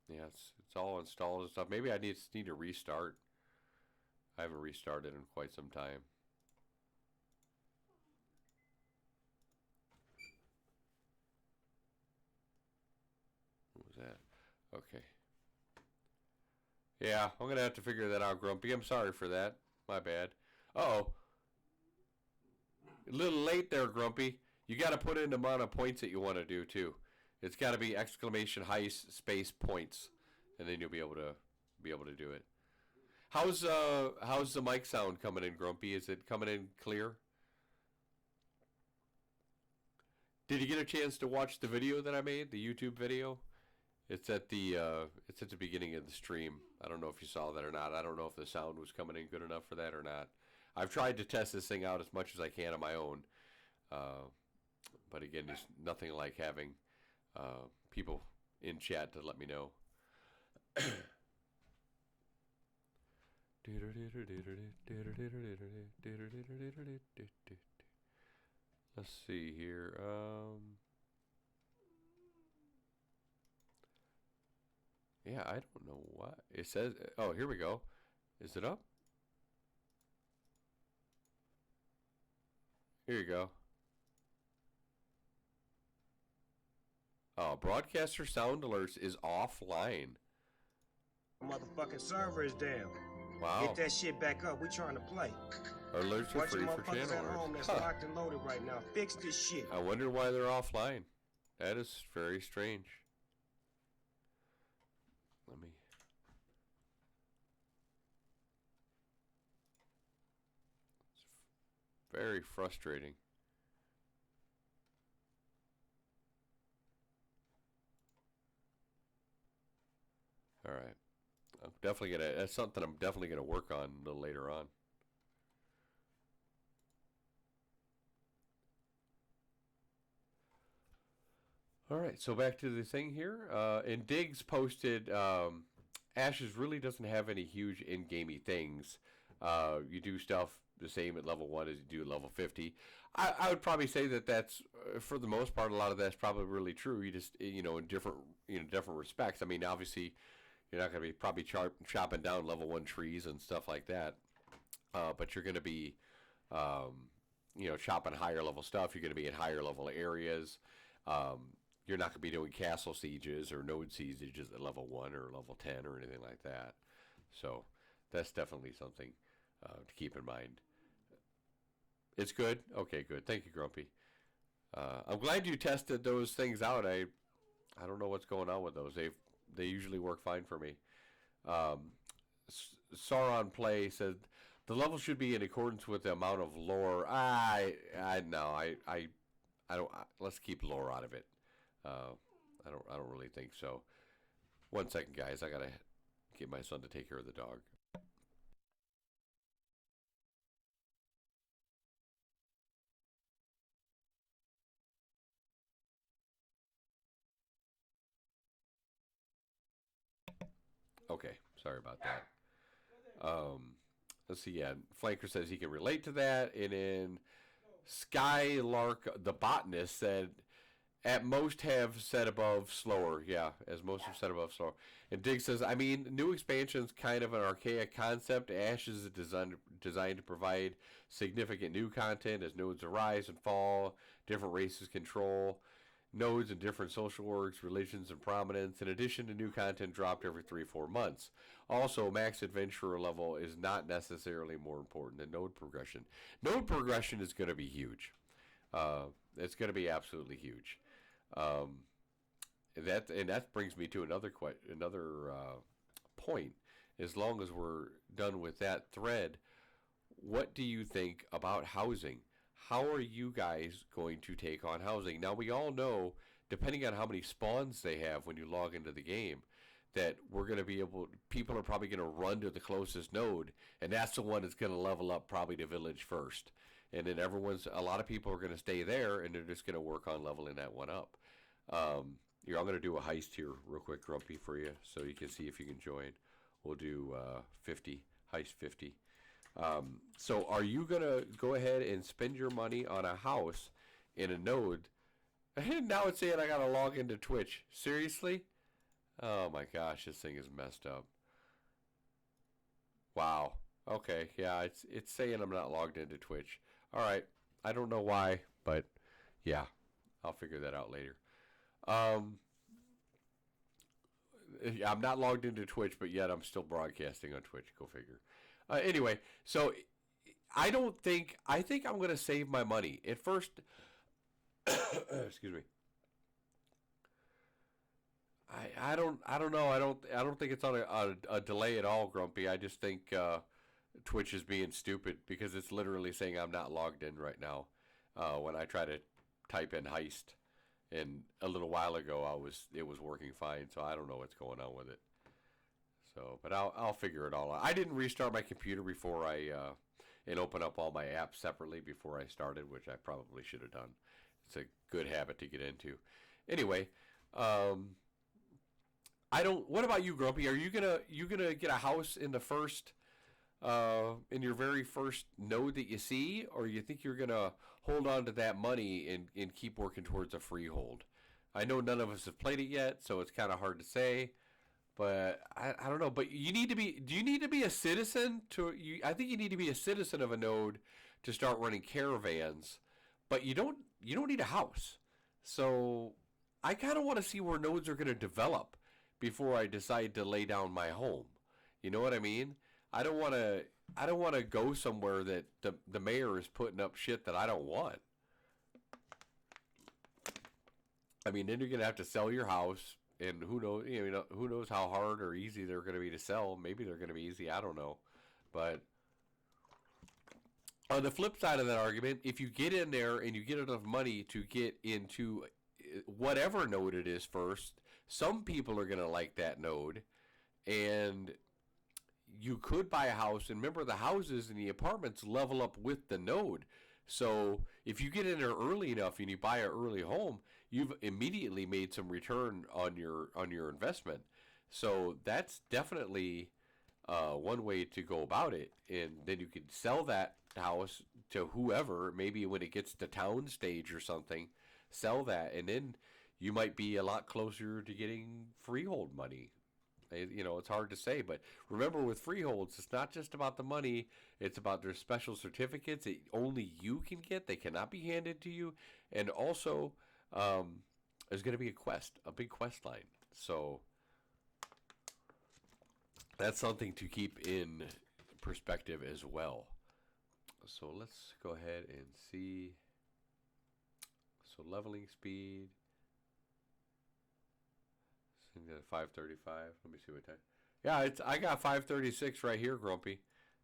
Yeah, it's all installed and stuff. Maybe I need to restart. I haven't restarted in quite some time. What was that? Okay. Yeah, I'm gonna have to figure that out, Grumpy. I'm sorry for that. My bad. Uh-oh. A little late there, Grumpy. You got to put in the amount of points that you want to do too. It's got to be exclamation heist space points, and then you'll be able to do it. How's the mic sound coming in, Grumpy? Is it coming in clear? Did you get a chance to watch the video that I made, the YouTube video? It's at the beginning of the stream. I don't know if you saw that or not. I don't know if the sound was coming in good enough for that or not. I've tried to test this thing out as much as I can on my own. But again, there's nothing like having people in chat to let me know. Let's see here. Yeah, I don't know what it says. Oh, here we go. Is it up? Here you go. Oh, broadcaster sound alerts is offline. Motherfucking server is down. Wow. Get that shit back up. We trying to play. Alerts are Watch free your for motherfuckers channel at home alerts. that's Huh. locked and loaded right now. Fix this shit. I wonder why they're offline. That is very strange. Let me. Very frustrating. All right. I'm definitely gonna. That's something I'm definitely gonna work on a little later on. All right, so back to the thing here. And Diggs posted, Ashes really doesn't have any huge in-gamey things. You do stuff the same at level 1 as you do at level 50. I would probably say that that's, for the most part, a lot of that's probably really true. You just, in different respects. I mean, obviously, you're not going to be probably chopping down level 1 trees and stuff like that. But you're going to be, chopping higher level stuff. You're going to be in higher level areas. You're not going to be doing castle sieges or node sieges at level 1 or level 10 or anything like that. So that's definitely something to keep in mind. It's good? Okay, good. Thank you, Grumpy. I'm glad you tested those things out. I don't know what's going on with those. They usually work fine for me. Sauron Play said the level should be in accordance with the amount of lore. I don't. Let's keep lore out of it. I don't really think so. 1 second, guys. I gotta get my son to take care of the dog. Okay, sorry about that. Let's see. Yeah, Flanker says he can relate to that, and then Skylark, the botanist, said, at most have set above slower. Yeah, as most have set above slower. And Dig says, I mean, new expansion's kind of an archaic concept. Ashes is designed to provide significant new content as nodes arise and fall, different races control nodes and different social orgs, religions, and prominence, in addition to new content dropped every 3-4 months. Also, max adventurer level is not necessarily more important than node progression. Node progression is going to be huge. It's going to be absolutely huge. That brings me to another point. As long as we're done with that thread, what do you think about housing? How are you guys going to take on housing? Now, we all know, depending on how many spawns they have when you log into the game, that we're going to be people are probably going to run to the closest node, and that's the one that's going to level up probably to village first. And then a lot of people are going to stay there, and they're just going to work on leveling that one up. I'm going to do a heist here real quick, Grumpy, for you, so you can see if you can join. We'll do 50, heist 50. So are you going to go ahead and spend your money on a house in a node? And now it's saying I got to log into Twitch. Seriously? Oh my gosh, this thing is messed up. Wow. Okay, yeah, it's saying I'm not logged into Twitch. All right. I don't know why, but yeah, I'll figure that out later. I'm not logged into Twitch, but yet I'm still broadcasting on Twitch. Go figure. Anyway, so I think I'm going to save my money. At first, excuse me. I don't know. I don't think it's on a delay at all, Grumpy. I just think Twitch is being stupid because it's literally saying I'm not logged in right now. When I try to type in heist, and a little while ago it was working fine. So I don't know what's going on with it. So, but I'll figure it all out. I didn't restart my computer before and open up all my apps separately before I started, which I probably should have done. It's a good habit to get into. Anyway, what about you, Grumpy? Are you gonna get a house in the first, in your very first node that you see, or you think you're gonna hold on to that money and keep working towards a freehold? I know none of us have played it yet, so it's kind of hard to say. But I don't know. But do you need to be a citizen I think you need to be a citizen of a node to start running caravans. But you don't need a house. So I kind of want to see where nodes are going to develop before I decide to lay down my home. You know what I mean? I don't want to go somewhere that the mayor is putting up shit that I don't want. I mean, then you're going to have to sell your house. And who knows how hard or easy they're going to be to sell. Maybe they're going to be easy. I don't know. But On the flip side of that argument, if you get in there and you get enough money to get into whatever node it is first, some people are going to like that node, and you could buy a house. And remember, the houses and the apartments level up with the node. So if you get in there early enough and you buy an early home, you've immediately made some return on your investment. So that's definitely one way to go about it. And then you could sell that house to whoever, maybe when it gets to town stage or something, sell that, and then you might be a lot closer to getting freehold money. It's hard to say, but remember, with freeholds, it's not just about the money, it's about their special certificates that only you can get. They cannot be handed to you. And also, there's going to be a big quest line. So that's something to keep in perspective as well. So let's go ahead and see. So leveling speed. 535. Let me see what time. Yeah, I got 536 right here, Grumpy.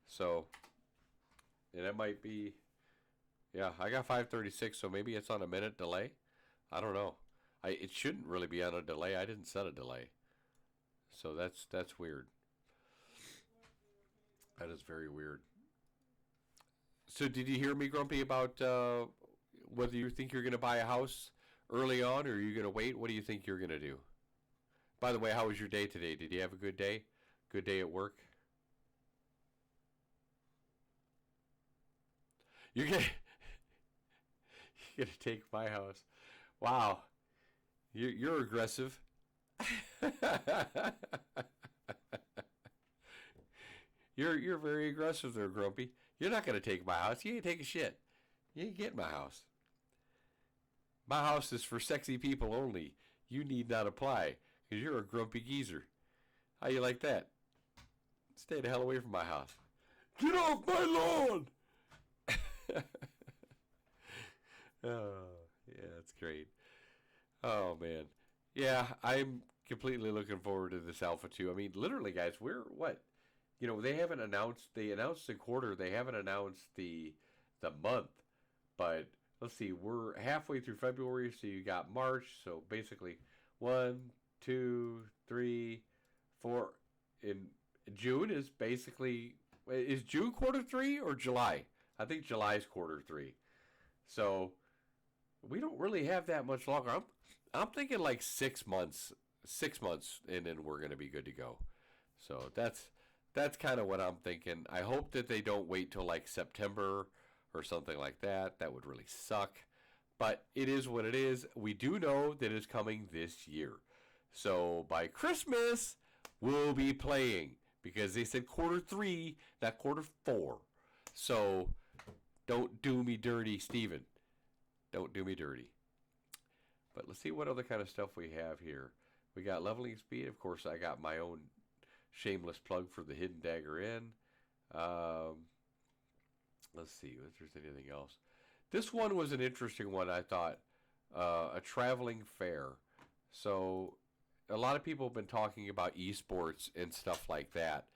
So, and that might be. Yeah, I got 536. So maybe it's on a minute delay. I don't know. It shouldn't really be on a delay. I didn't set a delay. So that's weird. That is very weird. So did you hear me, Grumpy, about whether you think you're going to buy a house early on, or are you going to wait? What do you think you're going to do? By the way, how was your day today? Did you have a good day? Good day at work? You're going to take my house. Wow. You're aggressive. You're very aggressive there, Grumpy. You're not going to take my house. You ain't taking shit. You ain't getting my house. My house is for sexy people only. You need not apply, because you're a grumpy geezer. How you like that? Stay the hell away from my house. Get off my lawn! Oh, yeah, that's great. Oh, man. Yeah, I'm completely looking forward to this Alpha 2. I mean, literally, guys, we're what? They haven't announced, they announced the quarter, they haven't announced the month, but let's see, we're halfway through February, so you got March, so basically 1, 2, 3, 4, in June is basically, is June quarter 3 or July? I think July's quarter 3. So we don't really have that much longer. I'm thinking like 6 months, and then we're going to be good to go. So that's kind of what I'm thinking. I hope that they don't wait till like September or something like that. That would really suck. But it is what it is. We do know that it's coming this year. So by Christmas, we'll be playing. Because they said quarter 3, not quarter 4. So don't do me dirty, Steven. Don't do me dirty. But let's see what other kind of stuff we have here. We got leveling speed. Of course, I got my own shameless plug for the Hidden Dagger Inn. Let's see if there's anything else. This one was an interesting one, I thought. A traveling fair. So a lot of people have been talking about esports and stuff like that.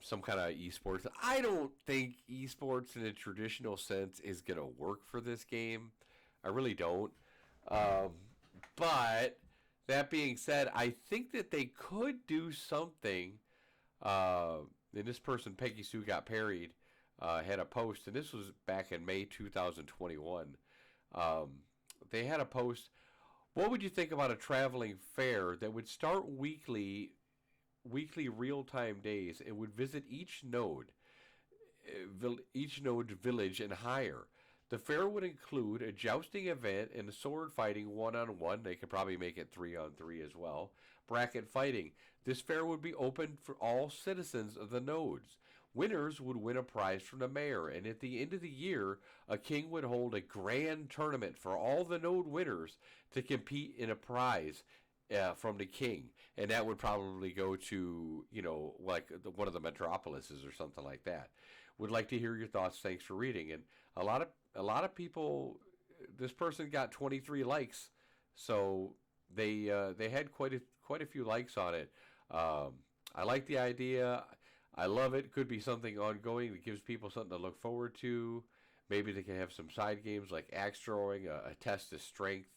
Some kind of esports. I don't think esports in a traditional sense is going to work for this game. I really don't. But that being said, I think that they could do something. And this person, Peggy Sue Got Parried, had a post, and this was back in May 2021. They had a post. What would you think about a traveling fair that would start weekly real-time days and would visit each node village and hire? The fair would include a jousting event and a sword fighting 1-on-1. They could probably make it 3-on-3 as well. Bracket fighting. This fair would be open for all citizens of the nodes. Winners would win a prize from the mayor, and at the end of the year, a king would hold a grand tournament for all the node winners to compete in a prize from the king. And that would probably go to, like one of the metropolises or something like that. Would like to hear your thoughts. Thanks for reading. And a lot of people, this person got 23 likes, so they had quite a few likes on it. I like the idea. I love it. Could be something ongoing that gives people something to look forward to. Maybe they can have some side games like axe throwing, a test of strength.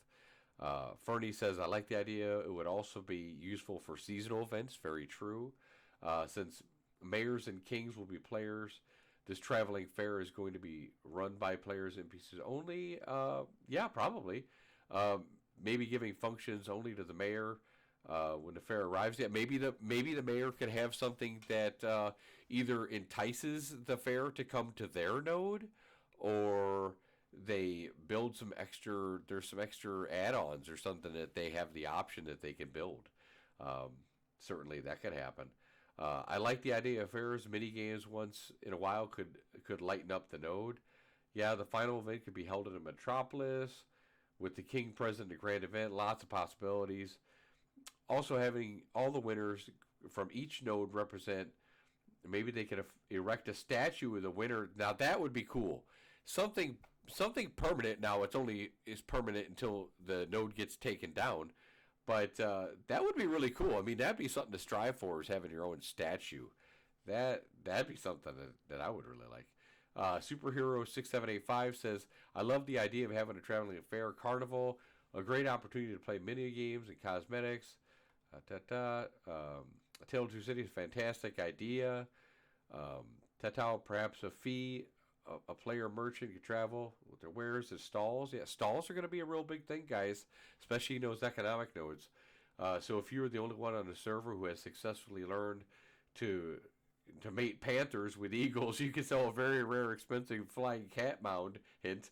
Fernie says, I like the idea. It would also be useful for seasonal events. Very true. Since mayors and kings will be players, this traveling fair is going to be run by players and NPCs only. Yeah, probably. Maybe giving functions only to the mayor when the fair arrives. Yeah, maybe the mayor could have something that either entices the fair to come to their node, or they build some extra. There's some extra add-ons or something that they have the option that they can build. Certainly, that could happen. I like the idea of fairs. Mini games once in a while could lighten up the node. Yeah, the final event could be held in a metropolis with the king present in a grand event. Lots of possibilities. Also, having all the winners from each node represent. Maybe they could erect a statue of the winner. Now that would be cool. Something permanent. Now it's only is permanent until the node gets taken down. But that would be really cool. I mean, that'd be something to strive for, is having your own statue. That'd be something that I would really like. Superhero 6785 says, I love the idea of having a traveling fair carnival. A great opportunity to play mini games and cosmetics. A Tale of Two Cities, fantastic idea. Tatao, perhaps a fee. A player merchant can travel with their wares as stalls. Yeah, stalls are going to be a real big thing, guys, especially in those economic nodes. So if you're the only one on the server who has successfully learned to mate panthers with eagles, you can sell a very rare, expensive flying cat mound. Hint,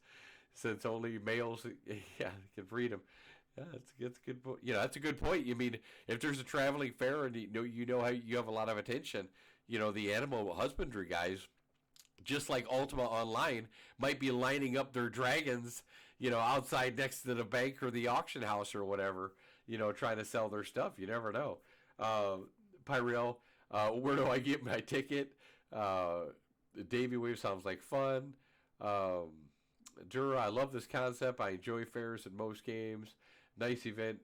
since only males, can breed them. Yeah, that's a good point. That's a good point. You mean if there's a traveling fair and you know how you have a lot of attention, the animal husbandry guys, just like Ultima Online, might be lining up their dragons, outside next to the bank or the auction house or whatever, trying to sell their stuff. You never know. Pyreal, where do I get my ticket? Davy Wave sounds like fun. Dura, I love this concept. I enjoy fairs in most games. Nice event.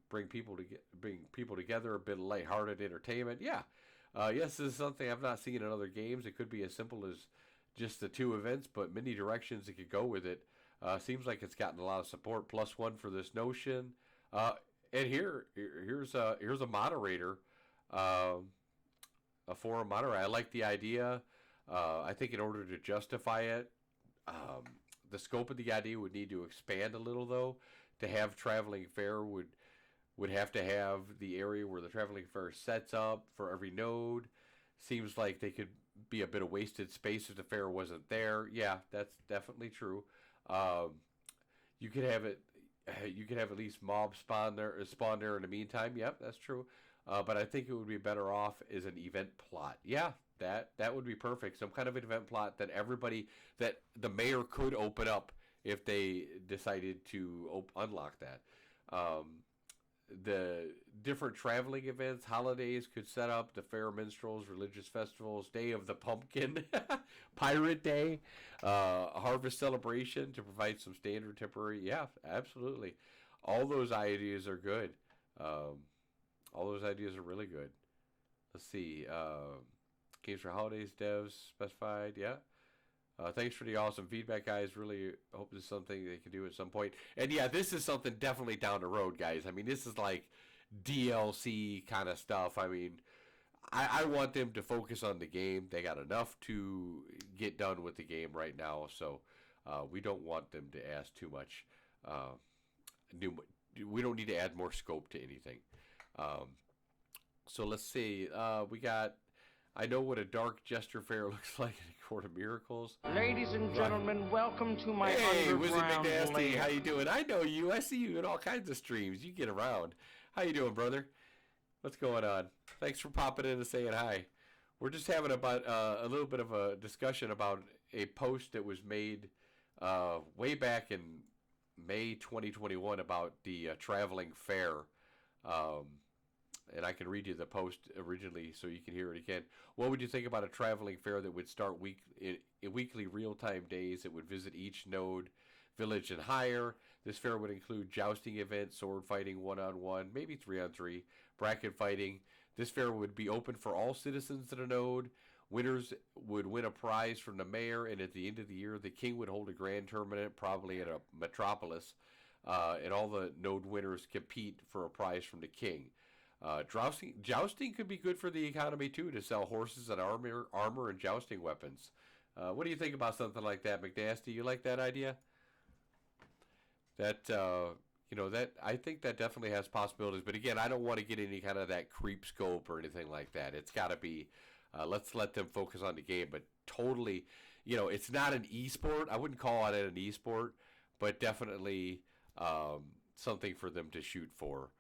Bring people together. A bit of lighthearted entertainment. Yeah. Yes, this is something I've not seen in other games. It could be as simple as just the two events, but many directions it could go with it. Seems like it's gotten a lot of support. +1 for this notion. And here's a moderator, a forum moderator. I like the idea. I think in order to justify it, the scope of the idea would need to expand a little, though. To have traveling fair would have to have the area where the traveling fair sets up for every node. Seems like they could be a bit of wasted space if the fair wasn't there. Yeah, that's definitely true. You could have it. You could have at least mobs spawn there in the meantime. Yep, that's true. But I think it would be better off as an event plot. Yeah, that would be perfect. Some kind of an event plot that the mayor could open up if they decided to unlock that. The different traveling events, holidays could set up the fair minstrels, religious festivals, Day of the Pumpkin, Pirate Day, harvest celebration to provide some standard temporary. Yeah, absolutely. All those ideas are good. All those ideas are really good. Let's see. Games for holidays, devs specified. Yeah. Thanks for the awesome feedback, guys. Really hope this is something they can do at some point. And yeah, this is something definitely down the road, guys. I mean, this is like DLC kind of stuff. I mean, I want them to focus on the game. They got enough to get done with the game right now, so we don't want them to ask too much. We don't need to add more scope to anything. So let's see. We got... I know what a dark jester fair looks like in a Court of Miracles. Ladies and gentlemen, welcome to my Wizard underground McNasty, lair. how you doing? I know you. I see you in all kinds of streams. You get around. How you doing, brother? What's going on? Thanks for popping in and saying hi. We're just having about a little bit of a discussion about a post that was made way back in May 2021 about the traveling fair. And I can read you the post originally so you can hear it again. What would you think about a traveling fair that would start weekly real-time days that would visit each node village and higher. This fair would include jousting events, sword fighting 1-on-1, maybe 3-on-3, bracket fighting. This fair would be open for all citizens of the node. Winners would win a prize from the mayor, and at the end of the year, the king would hold a grand tournament, probably at a metropolis, and all the node winners compete for a prize from the king. Jousting could be good for the economy too, to sell horses and armor and jousting weapons. What do you think about something like that, McNasty? You like that idea? That that I think that definitely has possibilities. But again, I don't want to get any kind of that creep scope or anything like that. It's got to be let's let them focus on the game. But totally, it's not an esport. I wouldn't call it an esport, but definitely something for them to shoot for.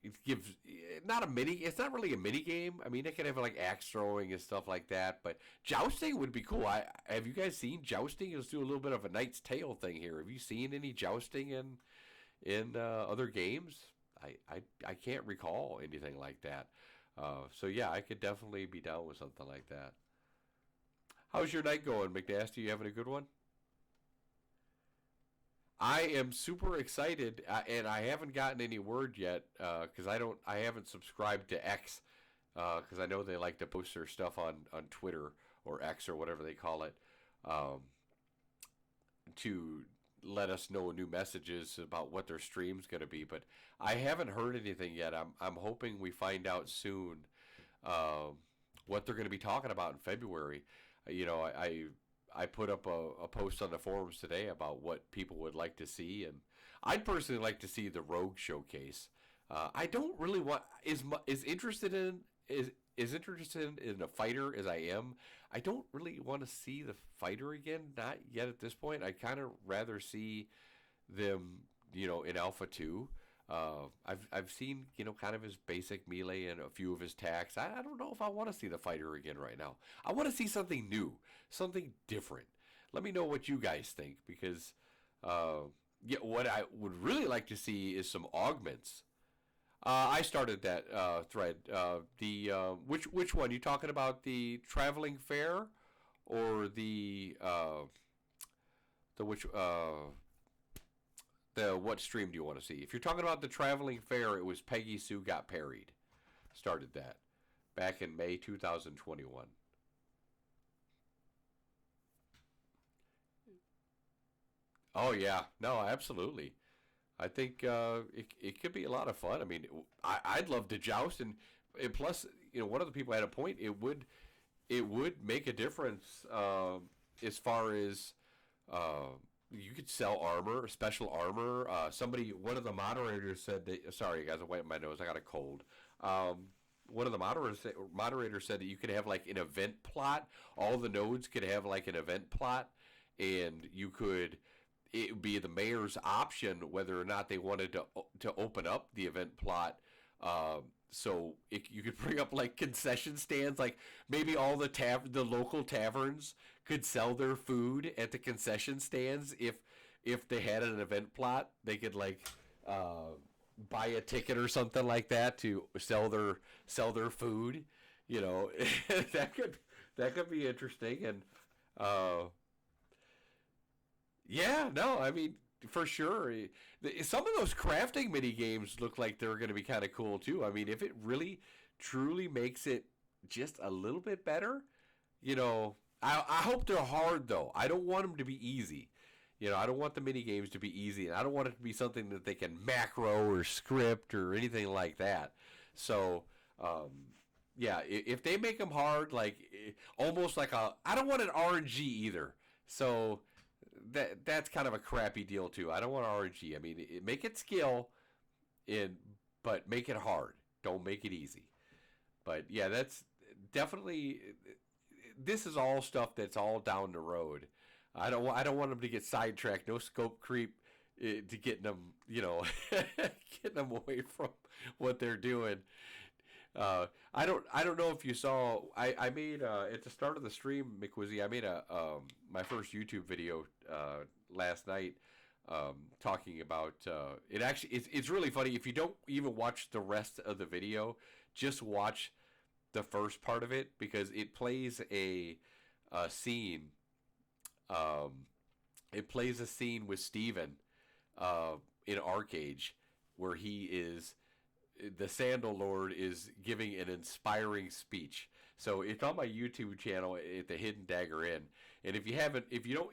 It gives it's not really a mini game. I mean, it can have like axe throwing and stuff like that, but jousting would be cool. Have you guys seen jousting? Let's do a little bit of a Knight's Tale thing here. Have you seen any jousting in other games? I can't recall anything like that. So yeah, I could definitely be down with something like that. How's your night going, McNasty? You having a good one? I am super excited, and I haven't gotten any word yet because I haven't subscribed to X because I know they like to post their stuff on Twitter or X or whatever they call it to let us know new messages about what their stream's going to be. But I haven't heard anything yet. I'm hoping we find out soon what they're going to be talking about in February. I put up a post on the forums today about what people would like to see, and I'd personally like to see the Rogue showcase. I don't really want as interested in a fighter as I am. I don't really want to see the fighter again, not yet at this point. I'd kind of rather see them, in Alpha 2. I've seen, kind of his basic melee and a few of his attacks. I don't know if I want to see the fighter again right now. I want to see something new, something different. Let me know what you guys think, because what I would really like to see is some augments. I started that thread. Which one? You talking about the traveling fair or the what stream do you want to see? If you're talking about the traveling fair, it was Peggy Sue Got Parried. Started that back in May 2021. Oh yeah, no, absolutely. I think it could be a lot of fun. I mean, I'd love to joust, and plus, one of the people had a point. It would make a difference as far as you could sell armor, special armor. One of the moderators said that. Sorry, guys, I'm wiping my nose. I got a cold. One of the moderators said that you could have like an event plot. All the nodes could have like an event plot, and you could. It would be the mayor's option whether or not they wanted to open up the event plot. You could bring up like concession stands, like maybe all the local taverns could sell their food at the concession stands. If they had an event plot, they could like buy a ticket or something like that to sell their food. That could be interesting. And yeah, no, I mean, for sure. Some of those crafting mini games look like they're going to be kind of cool too. I mean, if it really, truly makes it just a little bit better, I hope they're hard though. I don't want them to be easy. I don't want the mini games to be easy, and I don't want it to be something that they can macro or script or anything like that. So, yeah, if they make them hard, like almost like I don't want an RNG either. So. That's kind of a crappy deal too. I don't want RNG. I mean, make it skill, but make it hard. Don't make it easy. But yeah, that's definitely. This is all stuff that's all down the road. I don't want them to get sidetracked. No scope creep to getting them, getting them away from what they're doing. I don't know if you saw. I made at the start of the stream, McWizzy. I made my first YouTube video last night talking about it. Actually, it's really funny. If you don't even watch the rest of the video, just watch the first part of it, because it plays a scene it plays a scene with Steven in Arcage where the Sandal Lord is giving an inspiring speech. So it's on my YouTube channel at the Hidden Dagger Inn. And if you don't,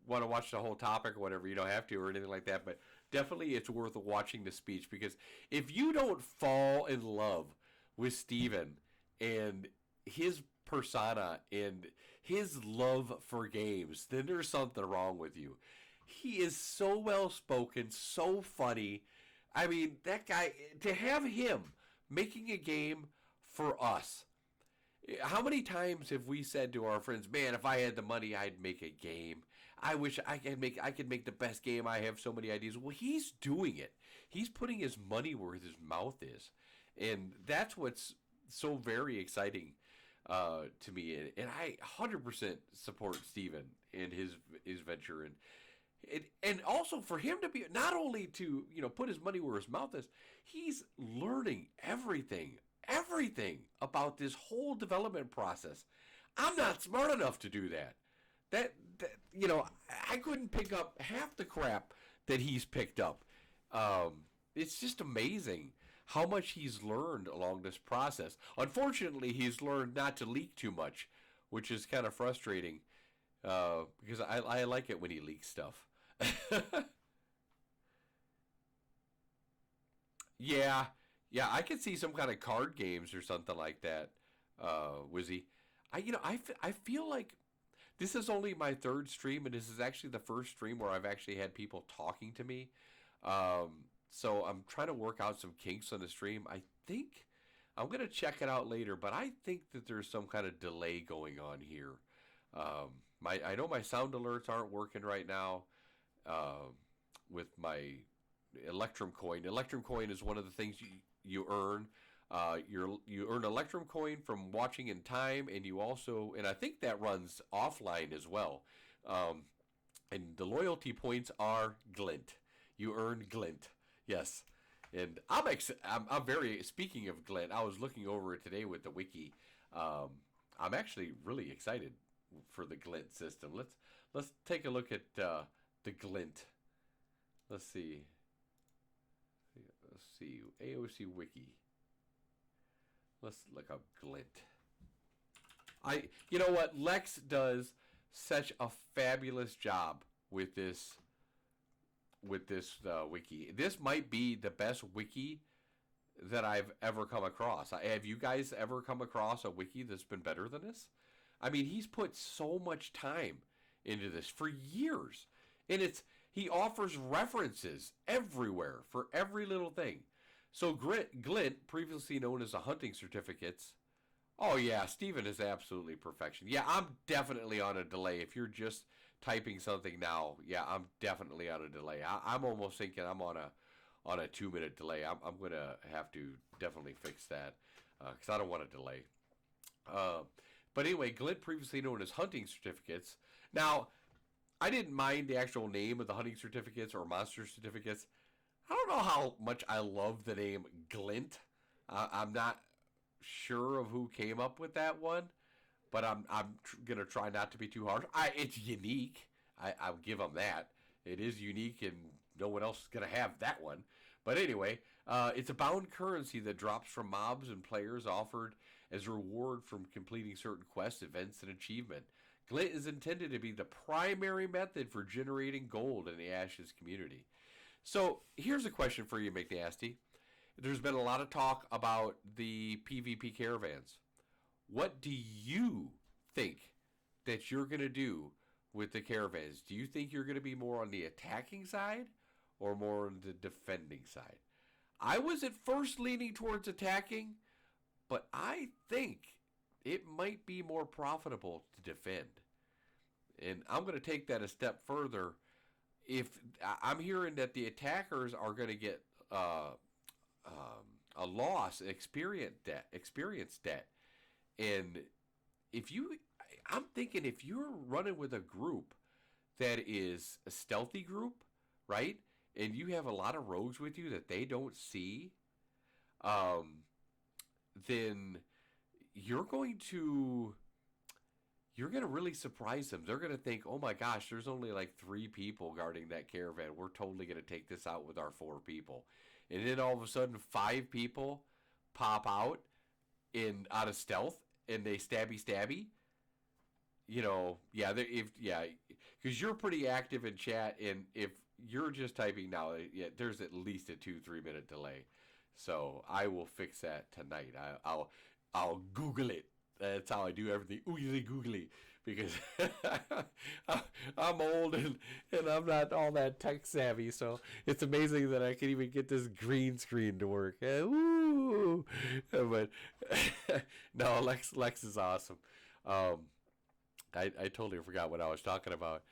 want to watch the whole topic or whatever, you don't have to or anything like that. But definitely it's worth watching the speech, because if you don't fall in love with Steven and his persona and his love for games, then there's something wrong with you. He is so well spoken, so funny. I mean, that guy, to have him making a game for us. How many times have we said to our friends, man, if I had the money, I'd make a game. I wish I could make the best game. I have so many ideas. Well, he's doing it. He's putting his money where his mouth is. And that's what's so very exciting to me. And I 100% support Steven in his venture. And also for him to be, not only to, put his money where his mouth is, he's learning everything about this whole development process. I'm not smart enough to do that. I couldn't pick up half the crap that he's picked up. It's just amazing how much he's learned along this process. Unfortunately, he's learned not to leak too much, which is kind of frustrating, because I like it when he leaks stuff. Yeah, I could see some kind of card games or something like that, Wizzy. I feel like this is only my third stream, and this is actually the first stream where I've actually had people talking to me. So I'm trying to work out some kinks on the stream. I think I'm going to check it out later, but I think that there's some kind of delay going on here. I know my sound alerts aren't working right now with my Electrum coin. Electrum coin is one of the things you earn. You earn Electrum coin from watching in time, and you also, and I think that runs offline as well. And the loyalty points are glint. You earn glint, yes. And I'm very, speaking of glint, I was looking over it today with the wiki. I'm actually really excited for the glint system. Let's take a look at the glint. Let's see AOC wiki. Let's look up glint. You know what, Lex does such a fabulous job with this wiki. This might be the best wiki that I've ever come across. Have you guys ever come across a wiki that's been better than this? I mean, he's put so much time into this for years. And he offers references everywhere for every little thing. So Glint, previously known as the hunting certificates. Oh yeah, Steven is absolutely perfection. Yeah, I'm definitely on a delay. If you're just typing something now, yeah, I'm definitely on a delay. I'm almost thinking I'm on a 2-minute delay. I'm going to have to definitely fix that because I don't want a delay. But anyway, Glint, previously known as hunting certificates. Now, I didn't mind the actual name of the hunting certificates or monster certificates. I don't know how much I love the name Glint. I'm not sure of who came up with that one, but I'm gonna try not to be too harsh. It's unique. I'll give them that. It is unique, and no one else is gonna have that one. But anyway, it's a bound currency that drops from mobs and players offered as a reward from completing certain quests, events, and achievement. Glint is intended to be the primary method for generating gold in the Ashes community. So here's a question for you, McNasty. There's been a lot of talk about the PvP caravans. What do you think that you're going to do with the caravans? Do you think you're going to be more on the attacking side or more on the defending side? I was at first leaning towards attacking, but I think it might be more profitable to defend. And I'm going to take that a step further. If I'm hearing that the attackers are going to get a loss, experience debt, and I'm thinking if you're running with a group that is a stealthy group, right, and you have a lot of rogues with you that they don't see, then you're going to you're going to really surprise them. They're going to think, oh my gosh, there's only like 3 people guarding that caravan. We're totally going to take this out with our 4 people. And then all of a sudden, 5 people pop out out of stealth and they stabby. You know, yeah, because you're pretty active in chat, and if you're just typing now, yeah, there's at least a 2-3 minute delay. So I will fix that tonight. I'll Google it. That's how I do everything. Oogly googly. Because I'm old and I'm not all that tech savvy. So it's amazing that I can even get this green screen to work. Woo! But no, Lex is awesome. I totally forgot what I was talking about.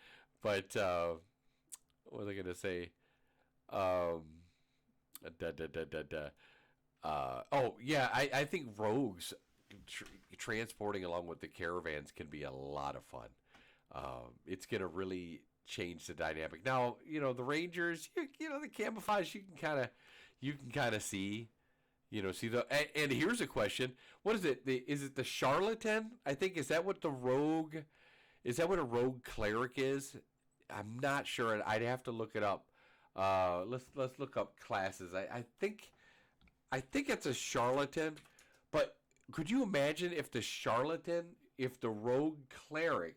But what was I going to say? Oh, yeah, I think rogues transporting along with the caravans can be a lot of fun. It's going to really change the dynamic. Now, you know, the rangers, you know, the camouflage, you can kind of see, you know, and here's a question. What is it? Is it the charlatan? I think, is that what a rogue cleric is? I'm not sure. I'd have to look it up. Let's look up classes. I think it's a charlatan, but could you imagine if the rogue cleric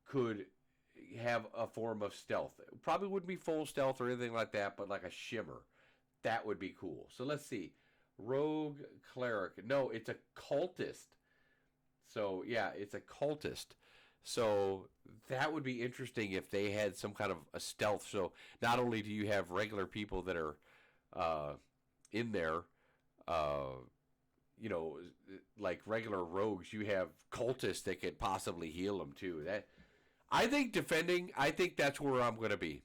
could have a form of stealth? It probably wouldn't be full stealth or anything like that, but like a shimmer. That would be cool. So let's see. Rogue cleric. No, it's a cultist. So yeah, it's a cultist. So that would be interesting if they had some kind of a stealth. So not only do you have regular people that are in there, you know, like regular rogues, you have cultists that could possibly heal them too. I think that's where I'm going to be.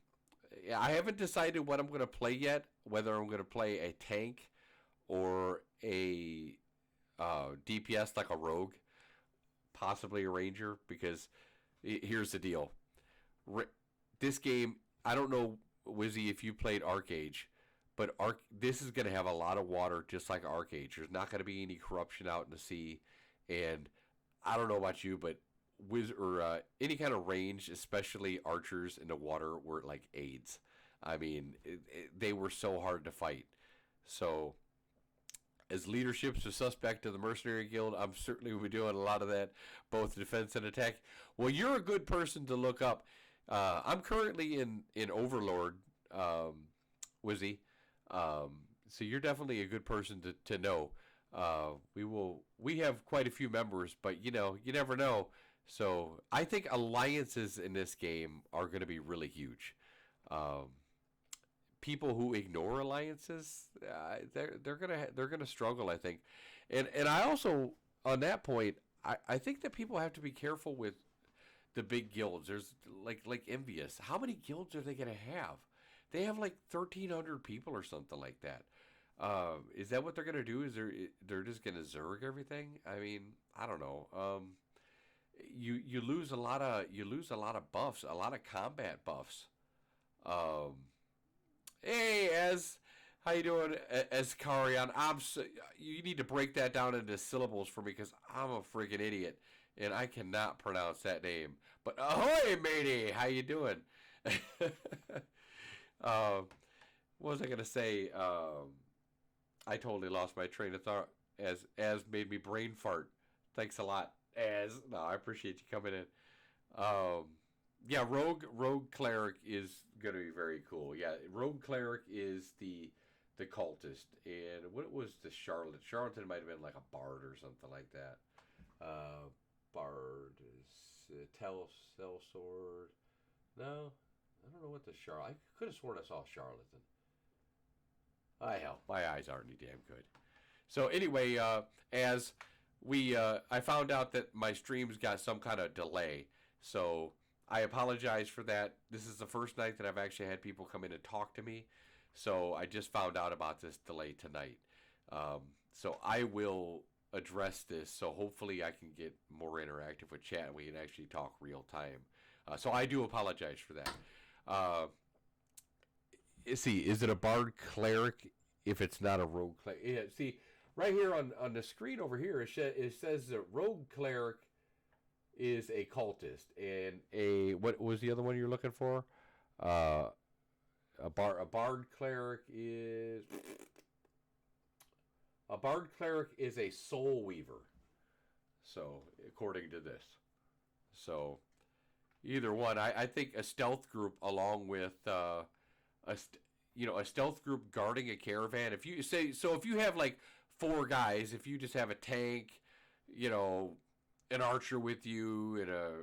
I haven't decided what I'm going to play yet, whether I'm going to play a tank or a DPS like a rogue, possibly a ranger, because here's the deal. This game, I don't know, Wizzy, if you played Arcage, but this is going to have a lot of water just like Arcage. There's not going to be any corruption out in the sea, and I don't know about you, but any kind of range, especially archers in the water, were like AIDS. I mean, they were so hard to fight. So as leadership's a suspect of the Mercenary Guild, I'm certainly be doing a lot of that, both defense and attack. Well, you're a good person to look up. I'm currently in Overlord, Wizzy. So you're definitely a good person to know. We have quite a few members, but you know, you never know. So I think alliances in this game are going to be really huge. People who ignore alliances, they're gonna struggle, I think. And I also, on that point, I think that people have to be careful with the big guilds. There's like Envious. How many guilds are they gonna have? They have like 1,300 people or something like that. Is that what they're gonna do? Is they're just gonna zerg everything? I mean, I don't know. You lose a lot of buffs, a lot of combat buffs. Hey, how you doing, Escarion? You need to break that down into syllables for me, because I'm a freaking idiot and I cannot pronounce that name. But ahoy, matey! How you doing? What was I gonna say? I totally lost my train of thought. As made me brain fart. Thanks a lot. No, I appreciate you coming in. Yeah, rogue cleric is gonna be very cool. Yeah, rogue cleric is the cultist, and what was the charlatan? Charlatan might have been like a bard or something like that. Bard is tell sword. No, I don't know what the I could have sworn I saw charlatan. Hell, my eyes aren't any damn good. So anyway, I found out that my streams got some kind of delay, so I apologize for that. This is the first night that I've actually had people come in and talk to me, so I just found out about this delay tonight. So I will address this, so hopefully I can get more interactive with chat and we can actually talk real time. So I do apologize for that. See, is it a bard cleric if it's not a rogue cleric? Yeah, see, right here on the screen over here, it says that rogue cleric is a cultist, and what was the other one you're looking for? Uh, a bard cleric is a soul weaver. So according to this, so either one, I think a stealth group along with a stealth group guarding a caravan. If you have like 4 guys, if you just have a tank, an archer with you,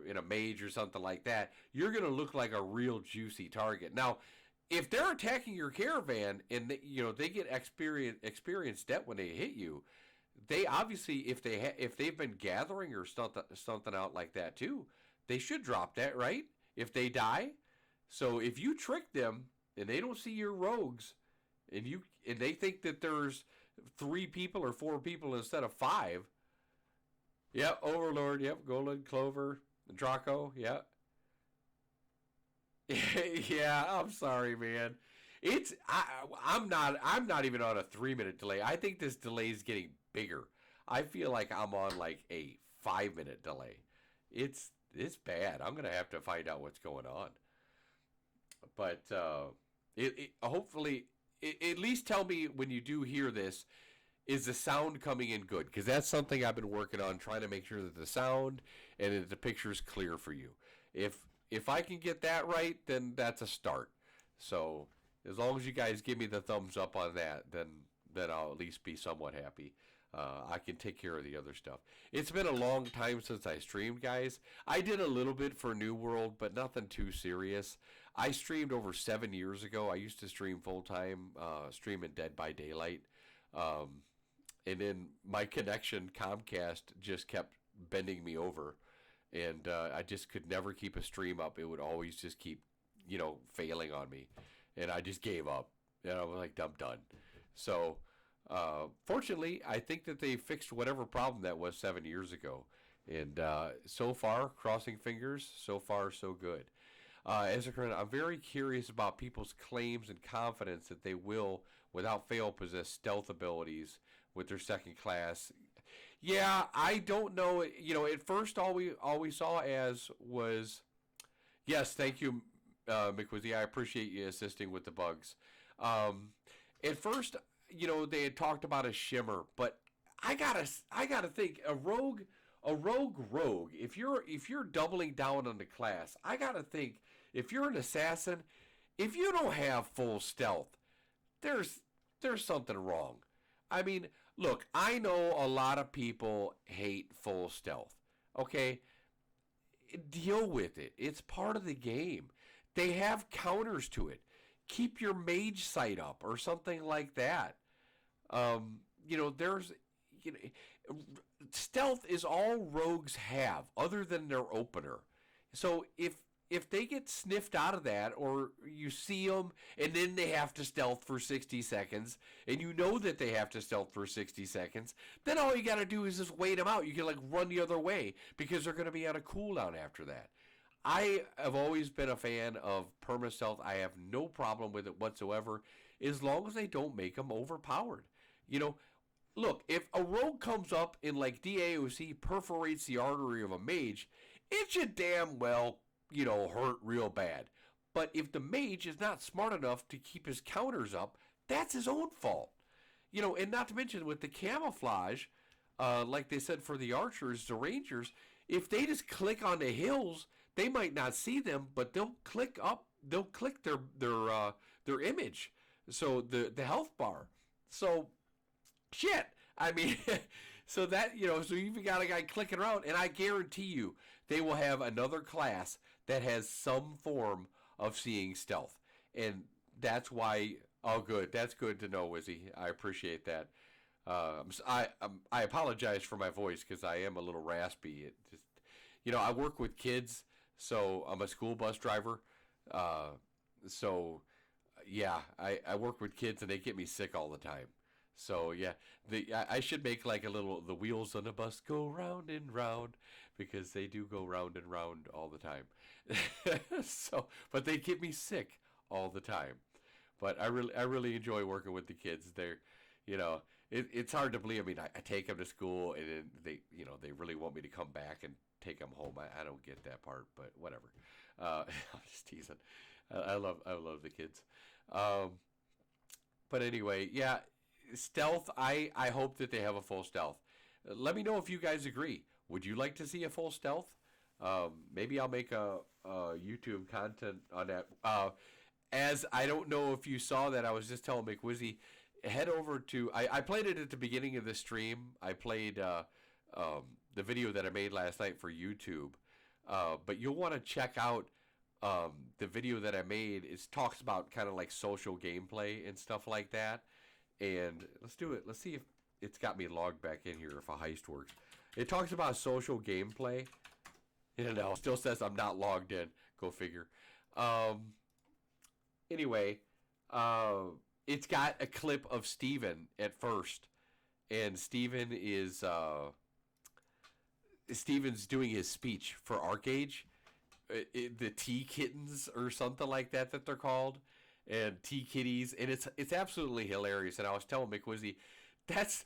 in a mage or something like that, you're gonna look like a real juicy target. Now, if they're attacking your caravan and they get experienced debt when they hit you, they obviously if they've been gathering or something out like that too, they should drop that, right? If they die. So if you trick them and they don't see your rogues, and they think that there's 3 people or 4 people instead of 5. Yep, Overlord. Yep, Golden Clover, Draco. Yep. Yeah, I'm sorry, man. I'm not even on a 3-minute delay. I think this delay is getting bigger. I feel like I'm on like a 5-minute delay. It's bad. I'm gonna have to find out what's going on. But hopefully, at least tell me when you do hear this, is the sound coming in good? Because that's something I've been working on, trying to make sure that the sound and that the picture's clear for you. If I can get that right, then that's a start. So as long as you guys give me the thumbs up on that, then I'll at least be somewhat happy. I can take care of the other stuff. It's been a long time since I streamed, guys. I did a little bit for New World, but nothing too serious. I streamed over 7 years ago. I used to stream full-time, streaming Dead by Daylight. And then my connection, Comcast, just kept bending me over. And I just could never keep a stream up. It would always just keep, failing on me. And I just gave up. And I was like, I'm done. So, fortunately, I think that they fixed whatever problem that was 7 years ago. And so far, crossing fingers, so far, so good. I'm very curious about people's claims and confidence that they will, without fail, possess stealth abilities with their second class. Yeah, I don't know. At first, all we saw as was, yes, thank you, McWizzy. I appreciate you assisting with the bugs. At first, they had talked about a shimmer, but I gotta think a rogue. If you're doubling down on the class, I gotta think if you're an assassin, if you don't have full stealth, there's something wrong. I mean, look, I know a lot of people hate full stealth. Okay, deal with it. It's part of the game. They have counters to it. Keep your mage sight up or something like that. There's stealth is all rogues have other than their opener. So if they get sniffed out of that, or you see them and then they have to stealth for 60 seconds, and you know that they have to stealth for 60 seconds, then all you got to do is just wait them out. You can run the other way because they're going to be on a cooldown after that. I have always been a fan of perma-stealth. I have no problem with it whatsoever as long as they don't make them overpowered. Look, if a rogue comes up and DAOC perforates the artery of a mage, it should damn well, hurt real bad. But if the mage is not smart enough to keep his counters up, that's his own fault. And not to mention with the camouflage, like they said for the archers, the rangers, if they just click on the hills, they might not see them, but they'll click their image. So the health bar. So shit. I mean, so that, so you've got a guy clicking around, and I guarantee you they will have another class that has some form of seeing stealth. And that's why, oh, good. That's good to know, Wizzy. I appreciate that. I apologize for my voice because I am a little raspy. It just, I work with kids, so I'm a school bus driver. So, yeah, I work with kids, and they get me sick all the time. So yeah, I should make the wheels on the bus go round and round, because they do go round and round all the time. But they get me sick all the time. But I really enjoy working with the kids. They're, it's hard to believe. I mean, I take them to school, and then they really want me to come back and take them home. I don't get that part, but whatever. I'm just teasing. I love the kids. But anyway, yeah, stealth. I hope that they have a full stealth. Let me know if you guys agree. Would you like to see a full stealth? Maybe I'll make a YouTube content on that. As I don't know if you saw that, I was just telling McWizzy, head over to. I played it at the beginning of the stream. I played the video that I made last night for YouTube. But you'll want to check out the video that I made. It talks about kind of like social gameplay and stuff like that. And let's do it. Let's see if it's got me logged back in here, if a heist works. It talks about social gameplay. You know, still says I'm not logged in. Go figure. Anyway, it's got a clip of Steven at first. And Steven's doing his speech for Arcage. The Tea Kittens or something like that they're called. And Tea Kitties. And it's absolutely hilarious. And I was telling McWizzy, that's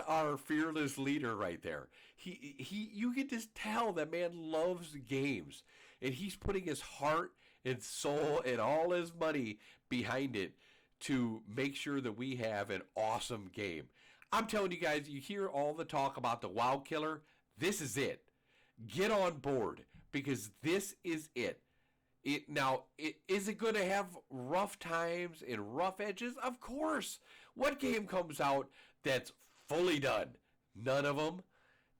our fearless leader right there. You can just tell that man loves games, and he's putting his heart and soul and all his money behind it to make sure that we have an awesome game. I'm telling you guys, you hear all the talk about the WoW killer. This is it. Get on board, because this is it. Is it going to have rough times and rough edges? Of course. What game comes out that's fully done? None of them.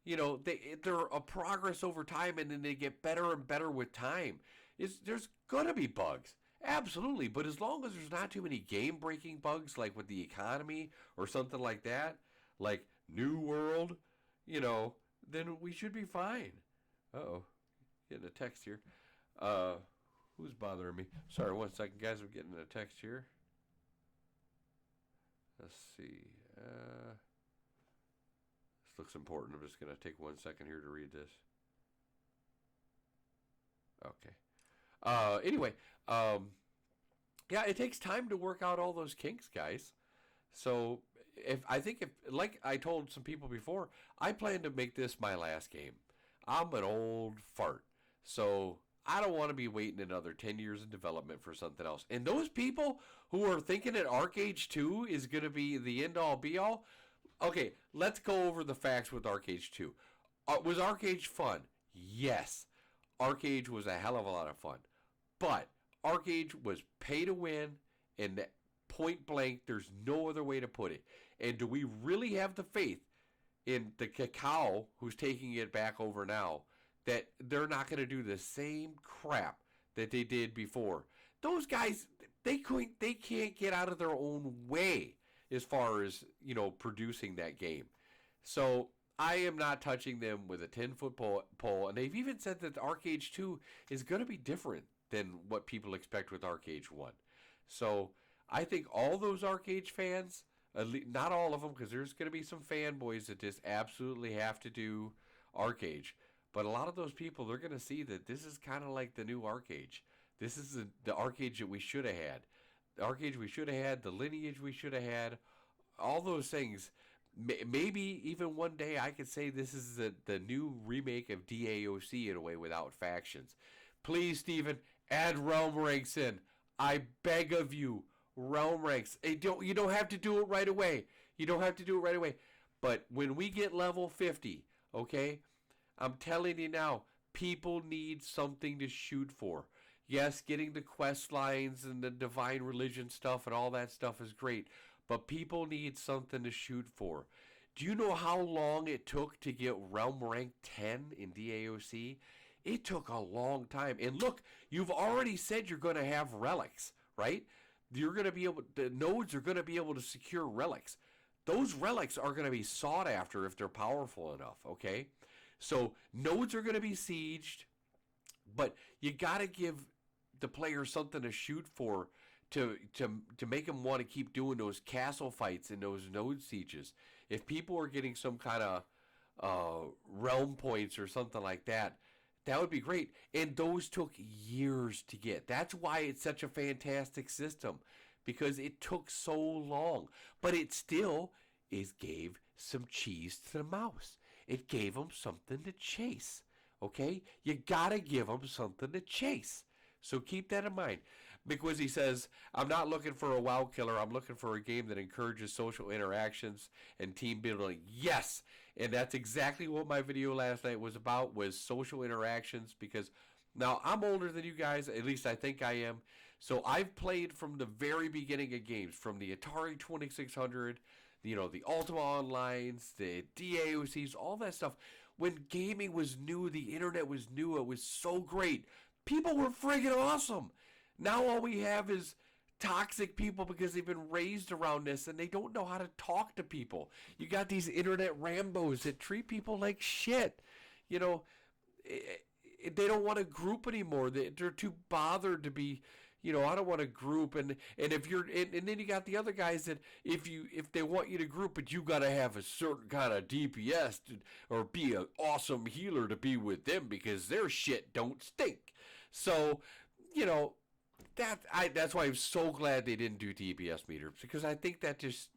You know, they're a progress over time, and then they get better and better with time. There's going to be bugs. Absolutely. But as long as there's not too many game-breaking bugs, like with the economy or something like that, like New World, you know, then we should be fine. Uh-oh. Getting a text here. Who's bothering me? Sorry, 1 second, guys. I'm getting a text here. Let's see. This looks important. I'm just going to take 1 second here to read this. Okay. Anyway, yeah, it takes time to work out all those kinks, guys. So if like I told some people before, I plan to make this my last game. I'm an old fart. So I don't want to be waiting another 10 years in development for something else. And those people who are thinking that Arcage 2 is going to be the end-all, be-all, okay, let's go over the facts with Arcage 2. Was Arcage fun? Yes. Arcage was a hell of a lot of fun. But Arcage was pay to win, and point blank, there's no other way to put it. And do we really have the faith in the cacao who's taking it back over now, that they're not going to do the same crap that they did before? Those guys, they can't get out of their own way as far as, you know, producing that game. So I am not touching them with a 10-foot pole. And they've even said that the Arcage 2 is going to be different than what people expect with Arcage 1. So I think all those Arcage fans, not all of them, because there's going to be some fanboys that just absolutely have to do Arcage. But a lot of those people, they're going to see that this is kind of like the new Arcage. This is the Arcage that we should have had. The Arcage we should have had, the lineage we should have had, all those things. Maybe even one day I could say this is the new remake of DAOC in a way without factions. Please, Steven, add realm ranks in. I beg of you, realm ranks. You don't have to do it right away. You don't have to do it right away. But when we get level 50, okay, I'm telling you now, people need something to shoot for. Yes, getting the quest lines and the divine religion stuff and all that stuff is great, but people need something to shoot for. Do you know how long it took to get realm rank 10 in DAOC? It took a long time. And look, you've already said you're going to have relics, right? You're going to be able, the nodes are going to be able to secure relics. Those relics are going to be sought after if they're powerful enough, okay? So nodes are going to be sieged, but you got to give the player something to shoot for to make them want to keep doing those castle fights and those node sieges. If people are getting some kind of realm points or something like that, that would be great. And those took years to get. That's why it's such a fantastic system, because it took so long. But it still is gave some cheese to the mouse. It gave him something to chase. Okay? You gotta give him something to chase. So keep that in mind. McWizzy says, I'm not looking for a WoW killer. I'm looking for a game that encourages social interactions and team building. Yes! And that's exactly what my video last night was about, was social interactions, because now I'm older than you guys, at least I think I am. So I've played from the very beginning of games, from the Atari 2600, the Ultima Onlines, the DAOCs, all that stuff. When gaming was new, the internet was new, it was so great. People were friggin' awesome. Now all we have is toxic people because they've been raised around this and they don't know how to talk to people. You got these internet Rambos that treat people like shit. You know, they don't want to group anymore. They're too bothered to be, I don't want to group. And if you're, and then you got the other guys that if they want you to group, but you got to have a certain kind of DPS or be an awesome healer to be with them because their shit don't stink. So, that's why I'm so glad they didn't do DPS meters, because I think that just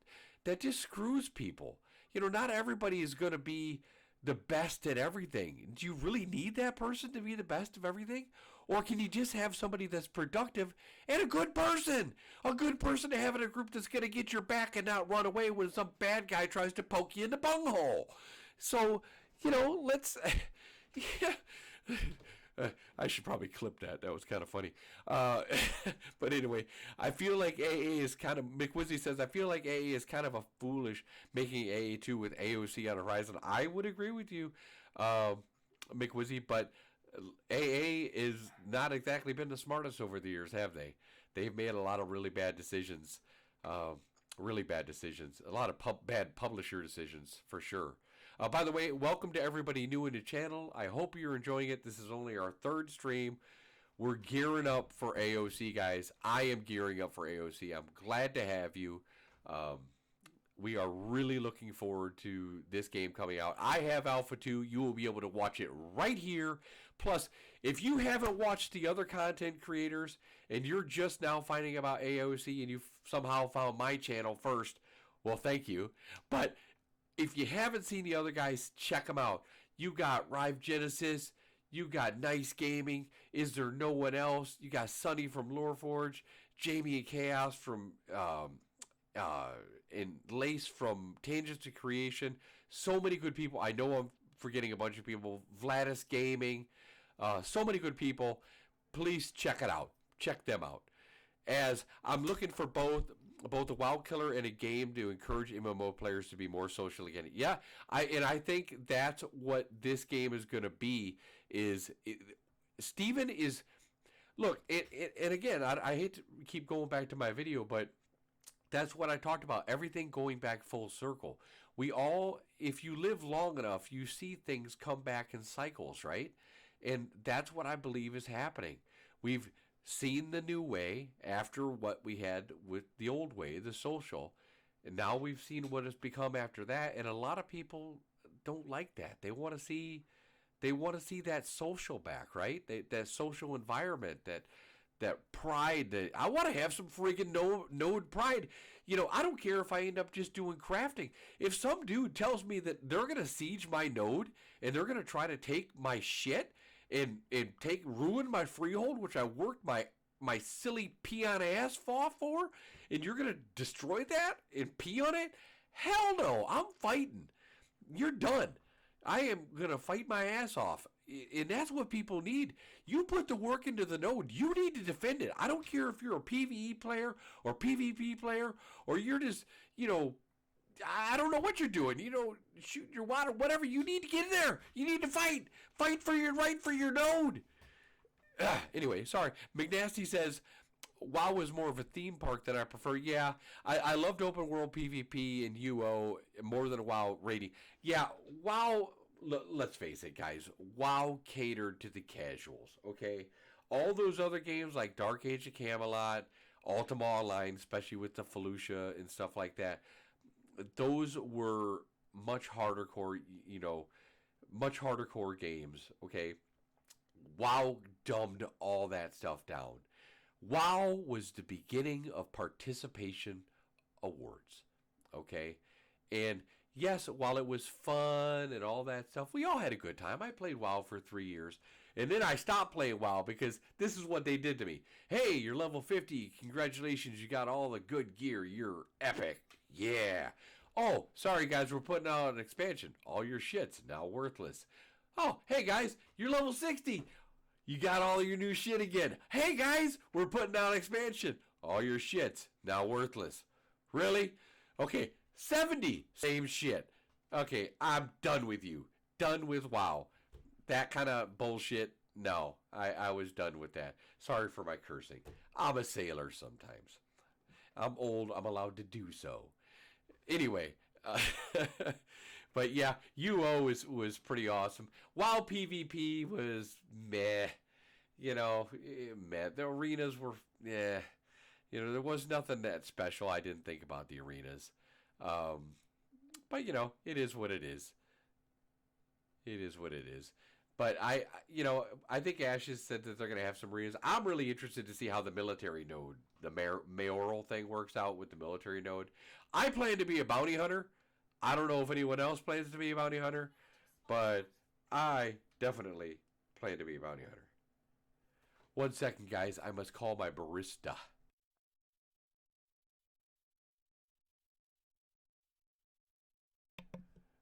screws people. Not everybody is going to be the best at everything. Do you really need that person to be the best of everything? Or can you just have somebody that's productive and a good person? A good person to have in a group that's going to get your back and not run away when some bad guy tries to poke you in the bunghole. So, let's... yeah. I should probably clip that. That was kind of funny. But anyway, I feel like AA is kind of... McWizzy says, I feel like AA is kind of a foolish making AA2 with AOC on the horizon. I would agree with you, McWizzy, but AA is not exactly been the smartest over the years, have they? They've made a lot of really bad decisions. Really bad decisions. A lot of bad publisher decisions, for sure. By the way, welcome to everybody new in the channel. I hope you're enjoying it. This is only our third stream. We're gearing up for AOC, guys. I am gearing up for AOC. I'm glad to have you. We are really looking forward to this game coming out. I have Alpha 2. You will be able to watch it right here. Plus, if you haven't watched the other content creators and you're just now finding about AOC and you somehow found my channel first, well, thank you. But if you haven't seen the other guys, check them out. You got Rive Genesis. You got Nice Gaming. Is There No One Else? You got Sunny from Loreforge. Jamie and Chaos from... and Lace from Tangents to Creation. So many good people. I know I'm forgetting a bunch of people. Vladis Gaming. So many good people. Please check it out. Check them out. As I'm looking for both a WoW killer and a game to encourage MMO players to be more social again. Yeah, I think that's what this game is going to be. Steven is... Look, and again, I hate to keep going back to my video, but that's what I talked about. Everything going back full circle. We all, if you live long enough, you see things come back in cycles, right? And that's what I believe is happening. We've seen the new way after what we had with the old way, the social. And now we've seen what it's become after that. And a lot of people don't like that. They want to see that social back, right? That social environment, that pride. That I want to have some freaking node pride. I don't care if I end up just doing crafting. If some dude tells me that they're going to siege my node and they're going to try to take my shit and ruin my freehold, which I worked my silly peon ass off for, and you're going to destroy that and pee on it? Hell no, I'm fighting. You're done. I am going to fight my ass off. And that's what people need. You put the work into the node. You need to defend it. I don't care if you're a PvE player or PvP player or you're just, I don't know what you're doing. Shoot your water, whatever. You need to get in there. You need to fight. Fight for your right for your node. Anyway, sorry. McNasty says, WoW is more of a theme park that I prefer. Yeah, I loved open world PvP and UO more than WoW raiding. Yeah, WoW, let's face it, guys. WoW catered to the casuals, okay? All those other games like Dark Age of Camelot, Ultima Online, especially with the Felucia and stuff like that, those were much harder core, much harder core games, okay? WoW dumbed all that stuff down. WoW was the beginning of participation awards, okay? And yes, while it was fun and all that stuff, we all had a good time. I played WoW for 3 years. And then I stopped playing WoW because this is what they did to me. Hey, you're level 50. Congratulations, you got all the good gear. You're epic. Yeah. Oh, sorry guys, we're putting out an expansion. All your shit's now worthless. Oh, hey guys, you're level 60. You got all your new shit again. Hey guys, we're putting out an expansion. All your shit's now worthless. Really? Okay, 70. Same shit. Okay, I'm done with you. Done with WoW. That kind of bullshit, no. I was done with that. Sorry for my cursing. I'm a sailor sometimes. I'm old. I'm allowed to do so. Anyway, but yeah, UO was pretty awesome. WoW PvP was meh. You know, meh. The arenas were, yeah. You know, there was nothing that special. I didn't think about the arenas. But, you know, it is what it is. It is what it is. But I think Ashes said that they're going to have some arenas. I'm really interested to see how the military node, the mayoral thing works out with the military node. I plan to be a bounty hunter. I don't know if anyone else plans to be a bounty hunter, but I definitely plan to be a bounty hunter. 1 second, guys. I must call my barista.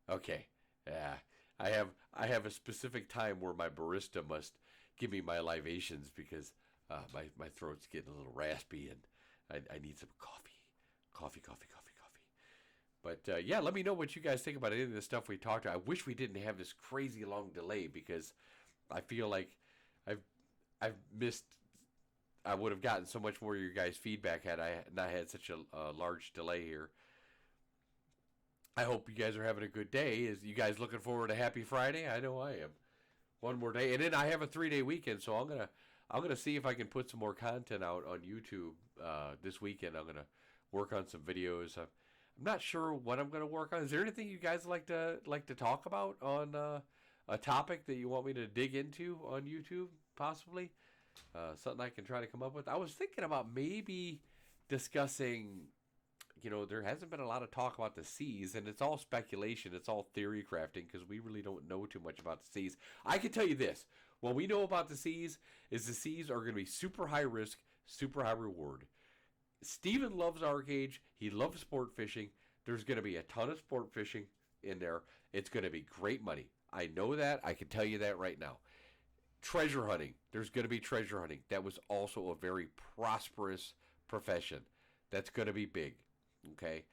Okay. Yeah. I have a specific time where my barista must give me my libations because my throat's getting a little raspy and I need some coffee. Coffee. But yeah, let me know what you guys think about any of this stuff we talked about. I wish we didn't have this crazy long delay because I feel like I've missed. I would have gotten so much more of your guys' feedback had I not had such a large delay here. I hope you guys are having a good day. Is you guys looking forward to Happy Friday? I know I am. One more day, and then I have a 3-day weekend, so I'm gonna see if I can put some more content out on YouTube this weekend. I'm gonna work on some videos. I'm not sure what I'm gonna work on. Is there anything you guys like to talk about on a topic that you want me to dig into on YouTube? Possibly something I can try to come up with. I was thinking about maybe discussing. You know, there hasn't been a lot of talk about the seas, and it's all speculation. It's all theory crafting because we really don't know too much about the seas. I can tell you this. What we know about the seas is the seas are going to be super high risk, super high reward. Steven loves Arcade. He loves sport fishing. There's going to be a ton of sport fishing in there. It's going to be great money. I know that. I can tell you that right now. Treasure hunting. There's going to be treasure hunting. That was also a very prosperous profession. That's going to be big. Okay,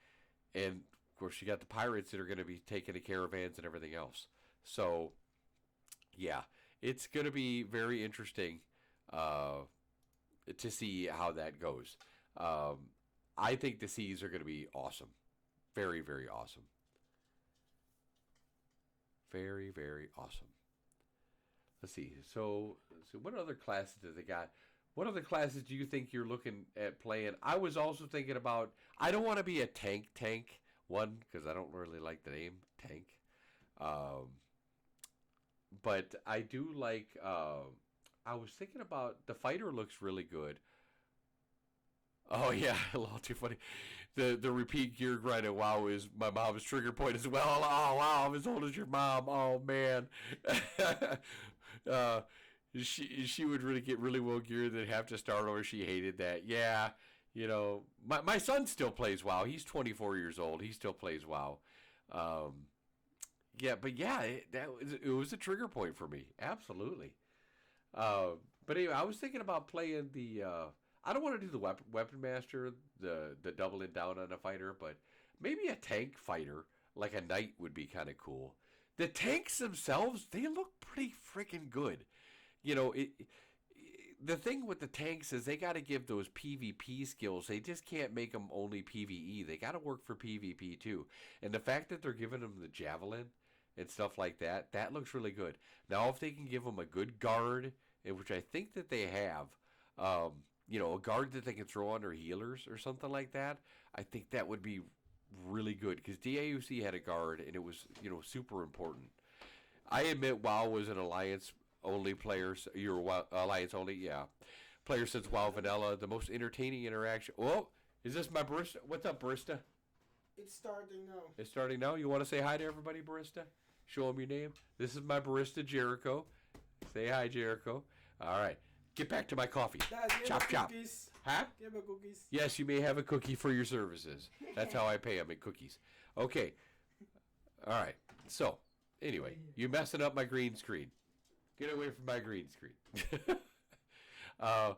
and of course you got the pirates that are going to be taking the caravans and everything else. So, yeah, it's going to be very interesting to see how that goes. I think the seas are going to be awesome, very, very awesome, very, very awesome. Let's see. So what other classes do they got? What other classes do you think you're looking at playing? I was also thinking about, I don't want to be a tank, one, because I don't really like the name, tank. But I do like, I was thinking about, the fighter looks really good. Oh yeah, a little too funny. The repeat gear grind at WoW is my mom's trigger point as well. Oh wow, I'm as old as your mom. Oh man. She would really get really well geared and have to start over. She hated that. Yeah, you know, my son still plays WoW. He's 24 years old. He still plays WoW. Yeah, but yeah, it was a trigger point for me. Absolutely. But anyway, I was thinking about playing the. I don't want to do the weapon master, the doubling down on a fighter, but maybe a tank fighter like a knight would be kind of cool. The tanks themselves, they look pretty freaking good. You know, the thing with the tanks is they got to give those PvP skills. They just can't make them only PvE. They got to work for PvP too. And the fact that they're giving them the javelin and stuff like that, that looks really good. Now, if they can give them a good guard, which I think that they have, you know, a guard that they can throw on their healers or something like that, I think that would be really good. Because DAUC had a guard, and it was, you know, super important. I admit WoW was an alliance only players. You're alliance only, yeah. Player since WoW Vanilla, the most entertaining interaction. Oh, is this my barista? What's up, barista? It's starting now. It's starting now. You want to say hi to everybody, barista? Show them your name. This is my barista, Jericho. Say hi, Jericho. All right. Get back to my coffee. Dad, Chop, chop. cookies. Huh? Give me cookies. Yes, you may have a cookie for your services. That's how I pay them, in cookies. Okay. All right. So, anyway, you messing up my green screen. Get away from my green screen. What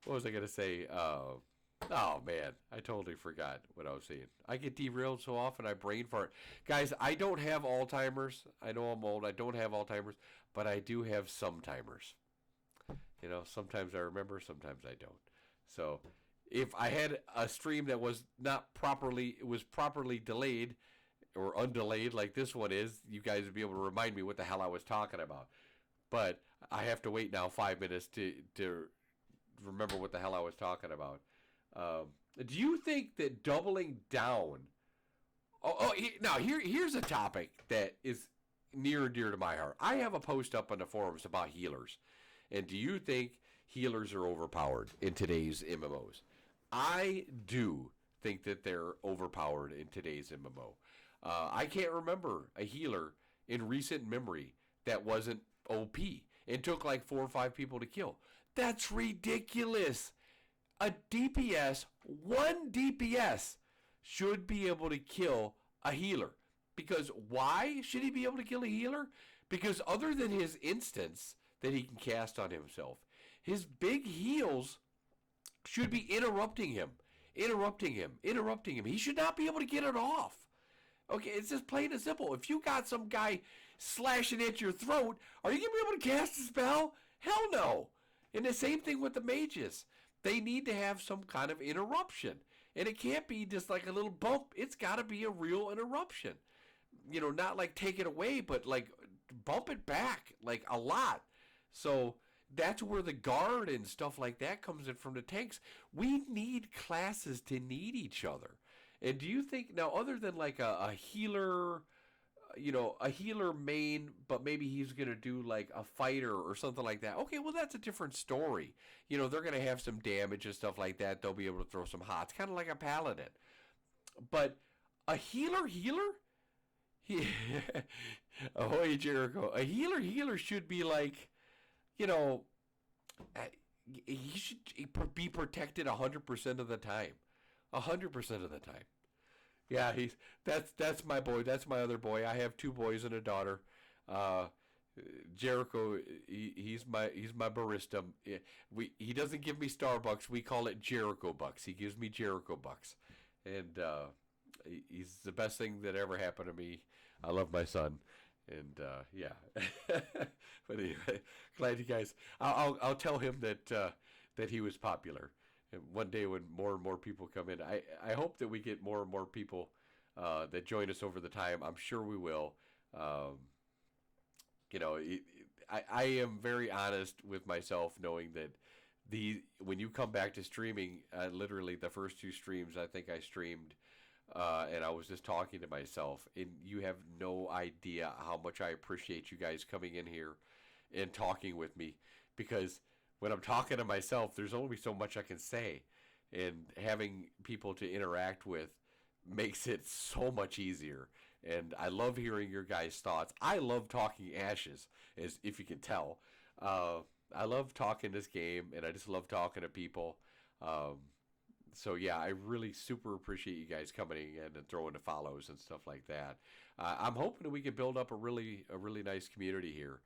was I going to say? Oh, man. I totally forgot what I was saying. I get derailed so often, I brain fart. Guys, I don't have Alzheimer's. I know I'm old. I don't have Alzheimer's, but I do have some timers. You know, sometimes I remember, sometimes I don't. So, if I had a stream that was not properly, it was properly delayed or undelayed like this one is, you guys would be able to remind me what the hell I was talking about. But I have to wait now 5 minutes to remember what the hell I was talking about. Do you think that doubling down... Here's a topic that is near and dear to my heart. I have a post up on the forums about healers. And do you think healers are overpowered in today's MMOs? I do think that they're overpowered in today's MMO. I can't remember a healer in recent memory that wasn't OP and took like 4 or 5 people to kill. That's ridiculous. A DPS, one DPS, should be able to kill a healer. Because why should he be able to kill a healer? Because other than his instance that he can cast on himself, his big heals should be interrupting him. He should not be able to get it off. Okay, it's just plain and simple. If you got some guy slashing at your throat, are you going to be able to cast a spell? Hell no. And the same thing with the mages. They need to have some kind of interruption. And it can't be just like a little bump. It's got to be a real interruption. You know, not like take it away, but like bump it back like a lot. So that's where the guard and stuff like that comes in from the tanks. We need classes to need each other. And do you think, now other than like a healer, you know, a healer main, but maybe he's going to do like a fighter or something like that. Okay, well, that's a different story. You know, they're going to have some damage and stuff like that. They'll be able to throw some hots, kind of like a paladin. But a healer? Ahoy, Jericho. A healer should be like, you know, he should be protected 100% of the time. 100% of the time. Yeah, that's my boy. That's my other boy. I have 2 boys and a daughter. Jericho, he's my barista. He doesn't give me Starbucks. We call it Jericho Bucks. He gives me Jericho Bucks, and he's the best thing that ever happened to me. I love my son, and yeah. But anyway, glad you guys. I'll tell him that he was popular. And one day when more and more people come in, I hope that we get more and more people that join us over the time. I'm sure we will. You know, I am very honest with myself, knowing that when you come back to streaming, literally the first 2 streams I think I streamed, and I was just talking to myself, and you have no idea how much I appreciate you guys coming in here and talking with me, because when I'm talking to myself, there's only so much I can say, and having people to interact with makes it so much easier. And I love hearing your guys' thoughts. I love talking Ashes, as if you can tell. I love talking this game, and I just love talking to people. So yeah, I really super appreciate you guys coming in and throwing the follows and stuff like that. I'm hoping that we can build up a really nice community here.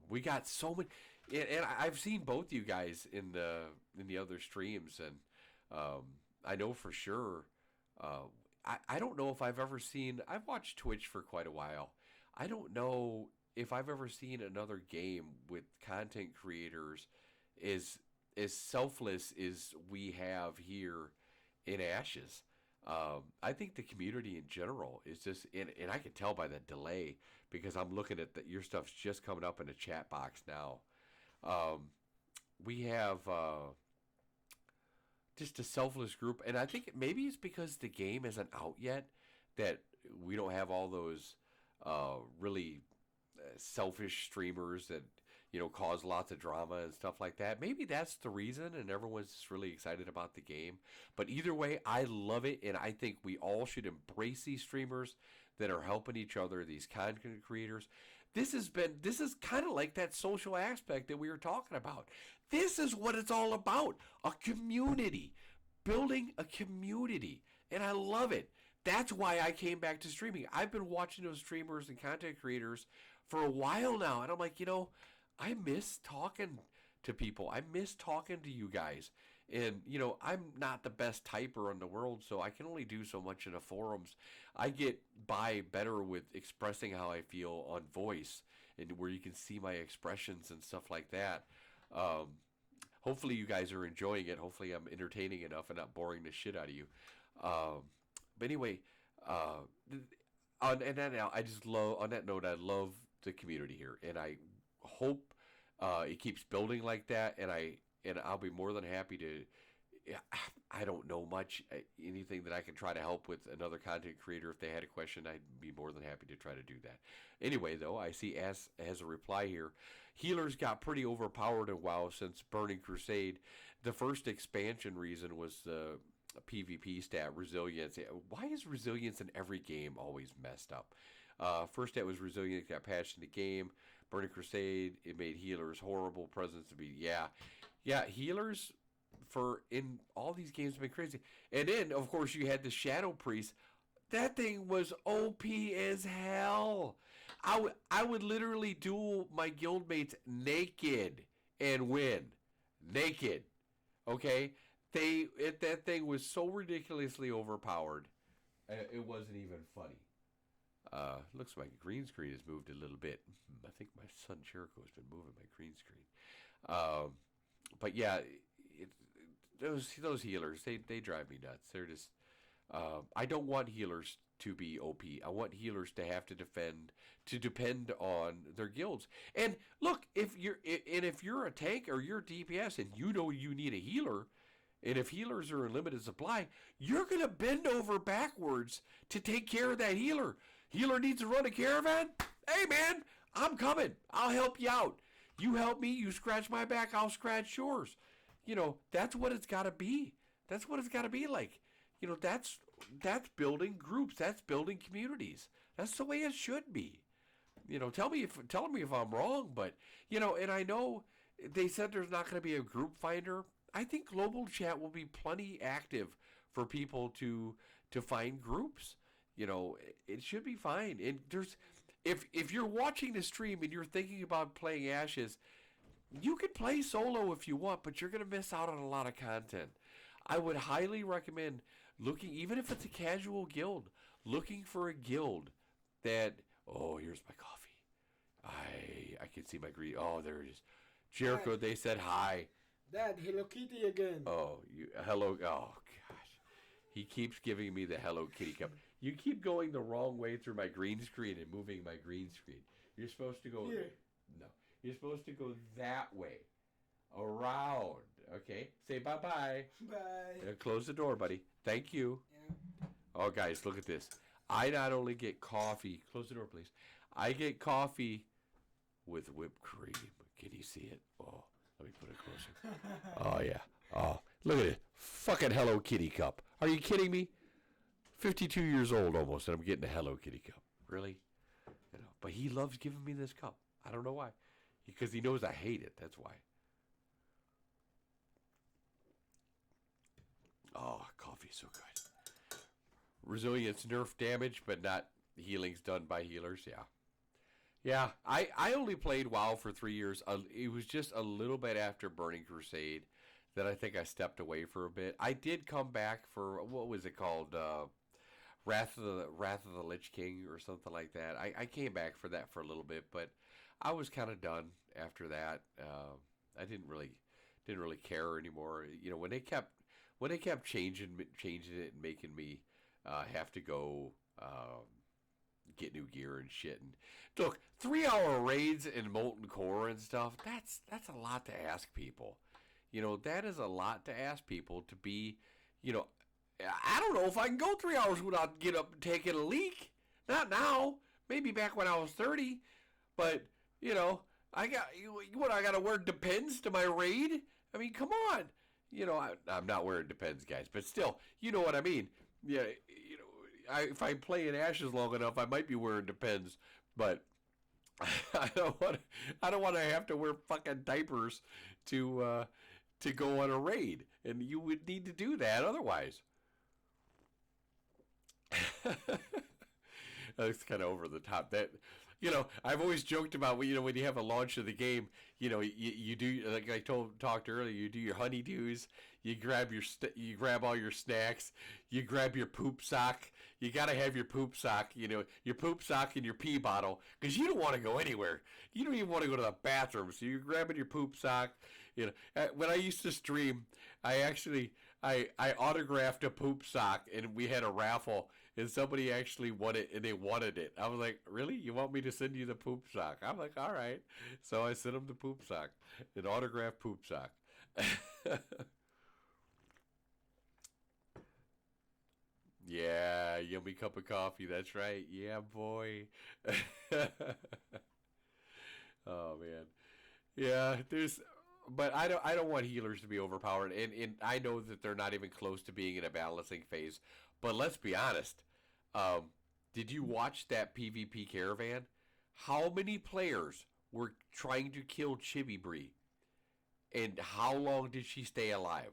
We got so many. And I've seen both you guys in the other streams, and I know for sure. I don't know if I've ever seen. I've watched Twitch for quite a while. I don't know if I've ever seen another game with content creators as selfless as we have here in Ashes. I think the community in general is just, and I can tell by the delay because I'm looking at your stuff's just coming up in the chat box now. We have just a selfless group, and I think maybe it's because the game isn't out yet that we don't have all those really selfish streamers that, cause lots of drama and stuff like that. Maybe that's the reason, and everyone's just really excited about the game. But either way, I love it, and I think we all should embrace these streamers that are helping each other, these content creators. This is kind of like that social aspect that we were talking about. This is what it's all about, a community, building a community, and I love it. That's why I came back to streaming. I've been watching those streamers and content creators for a while now, and I'm like, I miss talking to people. I miss talking to you guys. And, I'm not the best typer in the world, so I can only do so much in the forums. I get by better with expressing how I feel on voice and where you can see my expressions and stuff like that. Hopefully you guys are enjoying it. Hopefully I'm entertaining enough and not boring the shit out of you. But anyway, on that note, I love the community here, and I hope it keeps building like that, and I'll be more than happy to. I don't know much, anything that I can try to help with another content creator. If they had a question, I'd be more than happy to try to do that. Anyway, though, I see as a reply here, healers got pretty overpowered in WoW since Burning Crusade. The first expansion reason was the PvP stat, resilience. Why is resilience in every game always messed up? First stat was resilience, got patched in the game. Burning Crusade, it made healers horrible presence to be. Yeah, healers in all these games have been crazy. And then, of course, you had the Shadow Priest. That thing was OP as hell. I would literally duel my guildmates naked and win. Naked. Okay? That thing was so ridiculously overpowered. It wasn't even funny. Looks like my green screen has moved a little bit. I think my son Jericho has been moving my green screen. But yeah, those healers, they drive me nuts. They're just, I don't want healers to be OP. I want healers to have to depend on their guilds. And look, if you're a tank or you're DPS and you need a healer, and if healers are in limited supply, you're going to bend over backwards to take care of that healer. Healer needs to run a caravan? Hey, man, I'm coming. I'll help you out. You help me, you scratch my back, I'll scratch yours. That's what it's got to be. That's what it's got to be like. That's building groups. That's building communities. That's the way it should be. Tell me if I'm wrong, but, and I know they said there's not going to be a group finder. I think global chat will be plenty active for people to find groups. It should be fine. And if you're watching the stream and you're thinking about playing Ashes, you can play solo if you want, but you're going to miss out on a lot of content. I would highly recommend looking, even if it's a casual guild, looking for a guild that, here's my coffee. I can see my green. Oh, there it is. Jericho, Dad. They said hi. Dad, Hello Kitty again. Oh, hello. Oh, gosh. He keeps giving me the Hello Kitty cup. You keep going the wrong way through my green screen and moving my green screen. You're supposed to go... Here. No. You're supposed to go that way. Around. Okay? Say bye-bye. Bye. Close the door, buddy. Thank you. Yeah. Oh, guys, look at this. I not only get coffee... Close the door, please. I get coffee with whipped cream. Can you see it? Oh, let me put it closer. Oh, yeah. Oh, look at it. Fucking Hello Kitty cup. Are you kidding me? 52 years old almost, and I'm getting a Hello Kitty cup. Really? But he loves giving me this cup. I don't know why. Because he knows I hate it. That's why. Oh, coffee's so good. Resilience nerf damage, but not healings done by healers. Yeah. Yeah, I only played WoW for 3 years. It was just a little bit after Burning Crusade that I think I stepped away for a bit. I did come back for, what was it called? Wrath of the Lich King or something like that. I came back for that for a little bit, but I was kind of done after that. I didn't really care anymore. When they kept changing it and making me have to go get new gear and shit. And look, 3-hour raids in Molten Core and stuff. That's a lot to ask people. That is a lot to ask people to be. I don't know if I can go 3 hours without get up and taking a leak. Not now. Maybe back when I was 30. But I got what? I got to wear Depends to my raid? I mean, come on. I'm not wearing Depends, guys, but still, you know what I mean. Yeah, if I play in Ashes long enough, I might be wearing Depends, but I don't want to have to wear fucking diapers to go on a raid, and you would need to do that otherwise. That's kind of over the top. I've always joked about when you have a launch of the game, you do, like I talked earlier, you do your honeydews, you grab all your snacks, you grab your poop sock. You got to have your poop sock, your poop sock and your pee bottle, because you don't want to go anywhere. You don't even want to go to the bathroom, so you're grabbing your poop sock. When I used to stream, I autographed a poop sock, and we had a raffle, and somebody actually won it, and they wanted it. I was like, really? You want me to send you the poop sock? I'm like, all right. So I sent them the poop sock, an autographed poop sock. Yeah, yummy cup of coffee. That's right. Yeah, boy. Oh man. Yeah, but I don't want healers to be overpowered, and I know that they're not even close to being in a balancing phase. But let's be honest. Did you watch that PvP caravan? How many players were trying to kill Chibi Bree? And how long did she stay alive?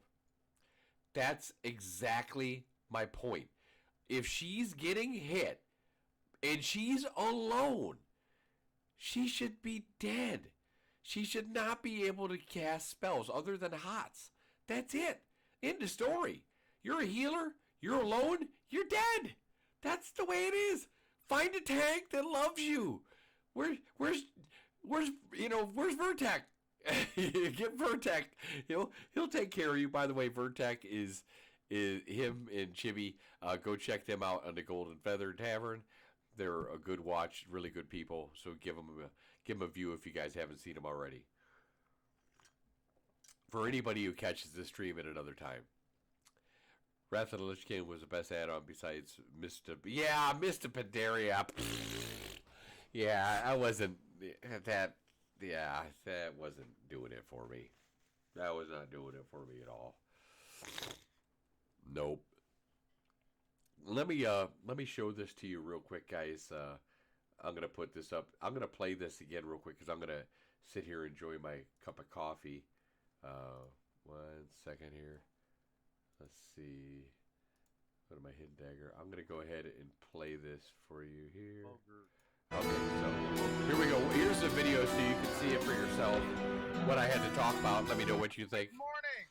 That's exactly my point. If she's getting hit and she's alone, she should be dead. She should not be able to cast spells other than HOTS. That's it. End of story. You're a healer. You're alone. You're dead. That's the way it is. Find a tank that loves you. Where's Vertek? Get Vertek. He'll take care of you. By the way, Vertek is him and Chibi. Go check them out on the Golden Feather Tavern. They're a good watch, really good people. So give them a view if you guys haven't seen them already. For anybody who catches this stream at another time, Wrath of the Lich King was the best add-on besides Mr. Mr. Pandaria. Yeah, I wasn't that. Yeah, that wasn't doing it for me. That was not doing it for me at all. Nope. Let me show this to you real quick, guys. I'm gonna put this up. I'm gonna play this again real quick because I'm gonna sit here and enjoy my cup of coffee. 1 second here. Let's see. Go to my hidden dagger. I'm gonna go ahead and play this for you here. Okay, so here we go. Here's the video so you can see it for yourself. What I had to talk about. Let me know what you think. Good morning.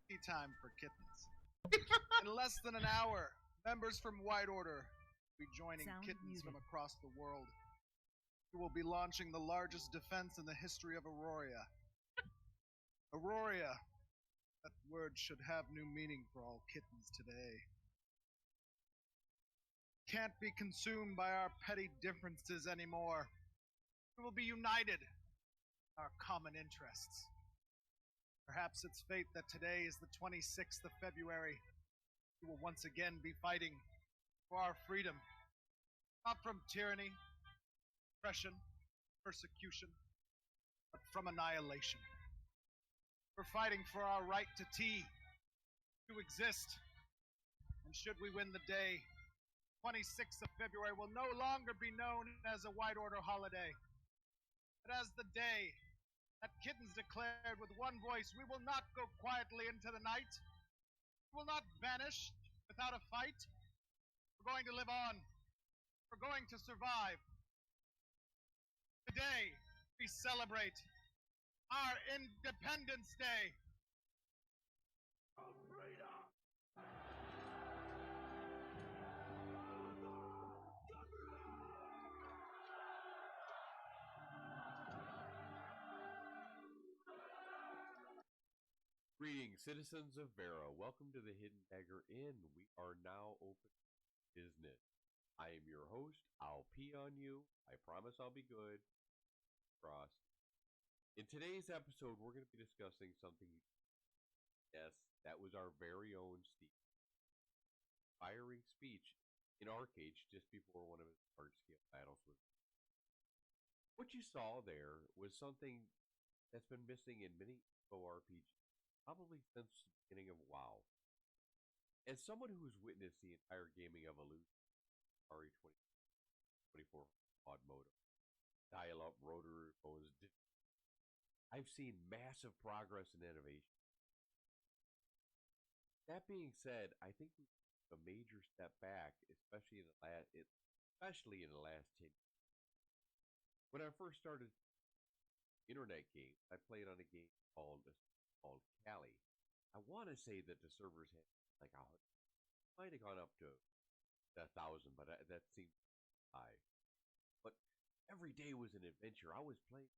Tea time for kittens. In less than an hour, members from White Order will be joining kittens from across the world. We will be launching the largest defense in the history of Aurora. Aurora. That word should have new meaning for all kittens today. Can't be consumed by our petty differences anymore. We will be united in our common interests. Perhaps it's fate that today is the 26th of February. We will once again be fighting for our freedom, not from tyranny, oppression, persecution, but from annihilation. We're fighting for our right to tea, to exist. And should we win the day, 26th of February will no longer be known as a White Order holiday, but as the day that kittens declared with one voice, we will not go quietly into the night. We will not vanish without a fight. We're going to live on. We're going to survive. Today, we celebrate our Independence Day. Greetings, citizens of Barrow. Welcome to the Hidden Dagger Inn. We are now open for business. I am your host. I'll pee on you. I promise I'll be good. Cross. In today's episode, we're going to be discussing something. Yes, that was our very own Steve. Inspiring speech in Arcade just before one of his large-scale battles with. What you saw there was something that's been missing in many MMORPGs, probably since the beginning of WoW. As someone who's witnessed the entire gaming evolution, Atari 24 odd modem, dial-up rotary phones, I've seen massive progress and innovation. That being said, I think we took a major step back, especially in the last 10 years. When I first started internet games, I played on a game called Cali. I want to say that the servers had like might have gone up to 1,000, but that seemed high. But every day was an adventure. I was playing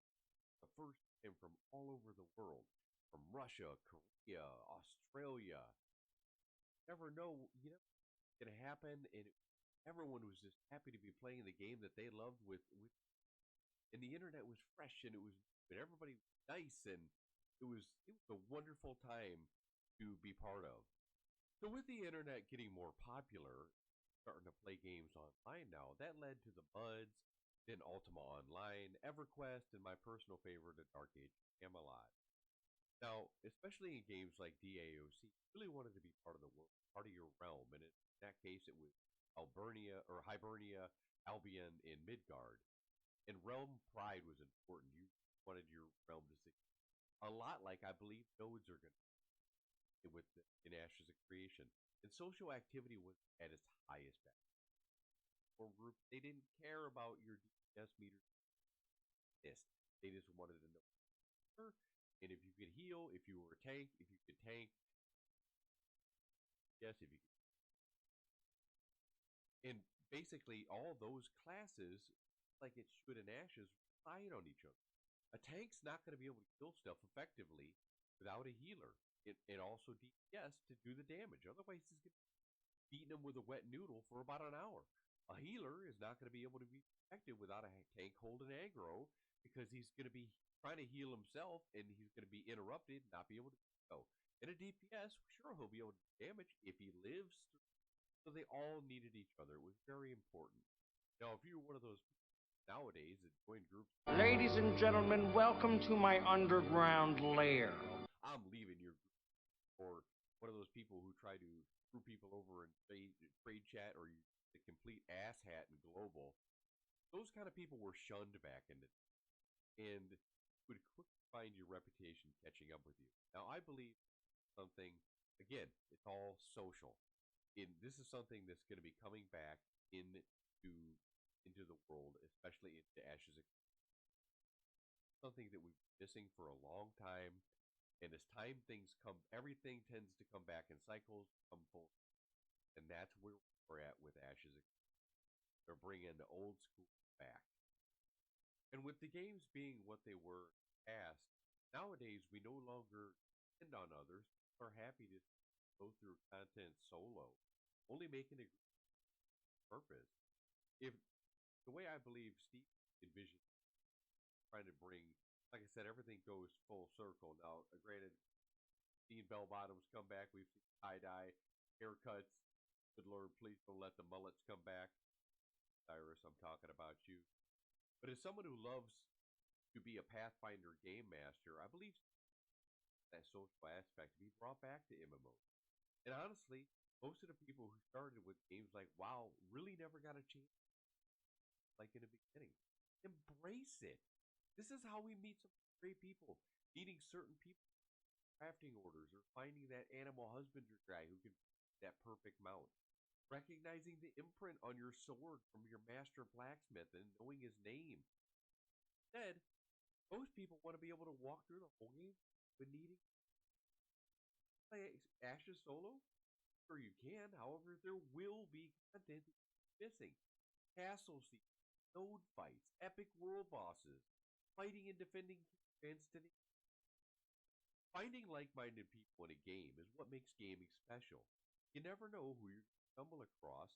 the first time from all over the world, from Russia, Korea, Australia. Never know, going to happen, and everyone was just happy to be playing the game that they loved and the internet was fresh and but everybody was nice, and it was a wonderful time to be part of. So with the internet getting more popular, starting to play games online now, that led to the Buds, then Ultima Online, EverQuest, and my personal favorite, the Dark Age Camelot. Now, especially in games like DAOC, you really wanted to be part of the world, part of your realm, and in that case, it was Hibernia, Albion, and Midgard. And realm pride was important. You wanted your realm to succeed. A lot like I believe nodes are going to in Ashes of Creation. And social activity was at its highest back. Or group, they didn't care about your DPS meter. They just wanted to know. And if you could heal, if you were a tank, if you could tank, yes, if you could. And basically, all those classes, like it should in Ashes, rely on each other. A tank's not going to be able to kill stuff effectively without a healer, and also DPS to do the damage. Otherwise, he's going to be beating them with a wet noodle for about an hour. A healer is not going to be able to be effective without a tank holding aggro, because he's going to be trying to heal himself, and he's going to be interrupted, not be able to go. And a DPS, sure, he'll be able to do damage if he lives. So they all needed each other. It was very important. Now, if you're one of those nowadays that join groups, Ladies and gentlemen, welcome to my underground lair. I'm leaving your group. Or one of those people who try to screw people over in trade chat, or the complete asshat in global. Those kind of people were shunned back in the day, and would quickly find your reputation catching up with you. Now, I believe something, again, it's all social. This is something that's going to be coming back into the world, especially into Ashes. Something that we've been missing for a long time, and as time things come, everything tends to come back in cycles, come full, and that's where we're at with Ashes. They're bringing the old school back, and with the games being what they were past, nowadays we no longer depend on others. We're happy to go through content solo, only making a purpose. If the way I believe Steve envisioned trying to bring, like I said, everything goes full circle. Now, granted, seen bell bottoms come back. We've seen tie-dye, haircuts. Good Lord, please don't let the mullets come back. Cyrus, I'm talking about you. But as someone who loves to be a Pathfinder game master, I believe that social aspect to be brought back to MMO. And honestly, most of the people who started with games like WoW really never got a chance like in the beginning. Embrace it. This is how we meet some great people. Meeting certain people, crafting orders, or finding that animal husbandry guy who can that perfect mount. Recognizing the imprint on your sword from your master blacksmith and knowing his name. Instead, most people want to be able to walk through the whole game but needing play Ashes solo. Sure you can, however, there will be content missing. Castle seasons, node fights, epic world bosses, fighting and defending density. Finding like-minded people in a game is what makes gaming special. You never know who you're going to stumble across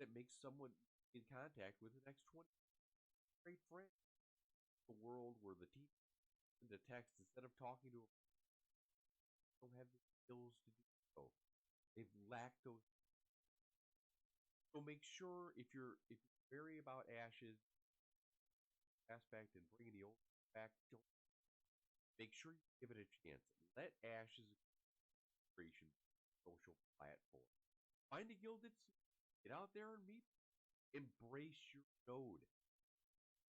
that makes someone in contact with the next 20 great friends. A world where the team and the text, instead of talking to them, don't have the skills to do so. They've lacked those. So make sure if you're wary about Ashes, ask aspect and bringing the old back, don't make sure you give it a chance. Let Ash's creation social platform. Find a guild that's get out there and meet. Embrace your node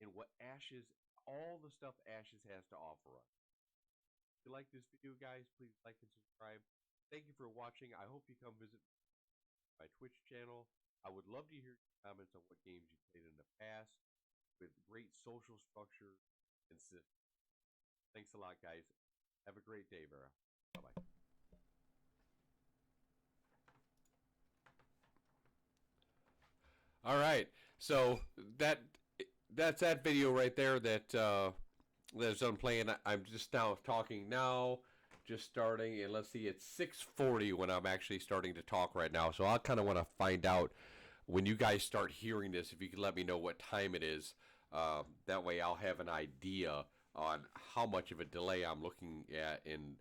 and what Ashes, all the stuff Ashes has to offer us. If you like this video, guys, please like and subscribe. Thank you for watching. I hope you come visit my Twitch channel. I would love to hear your comments on what games you played in the past with great social structure and system. Thanks a lot, guys. Have a great day, Vera. Bye-bye. All right, so that's that video right there that's I'm playing. I'm just now talking now, just starting, and let's see, it's 6:40 when I'm actually starting to talk right now. So I kind of want to find out when you guys start hearing this, if you could let me know what time it is. That way I'll have an idea on how much of a delay I'm looking at, and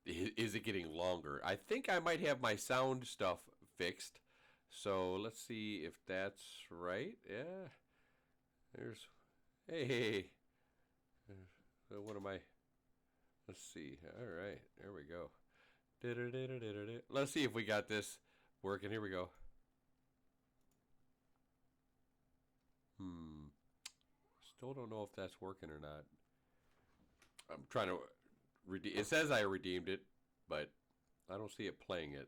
is it getting longer. I think I might have my sound stuff fixed. So let's see if that's right. Yeah. There's, hey. What am I? Let's see. All right. There we go. Let's see if we got this working. Here we go. Still don't know if that's working or not. I'm trying to redeem. It says I redeemed it, but I don't see it playing it.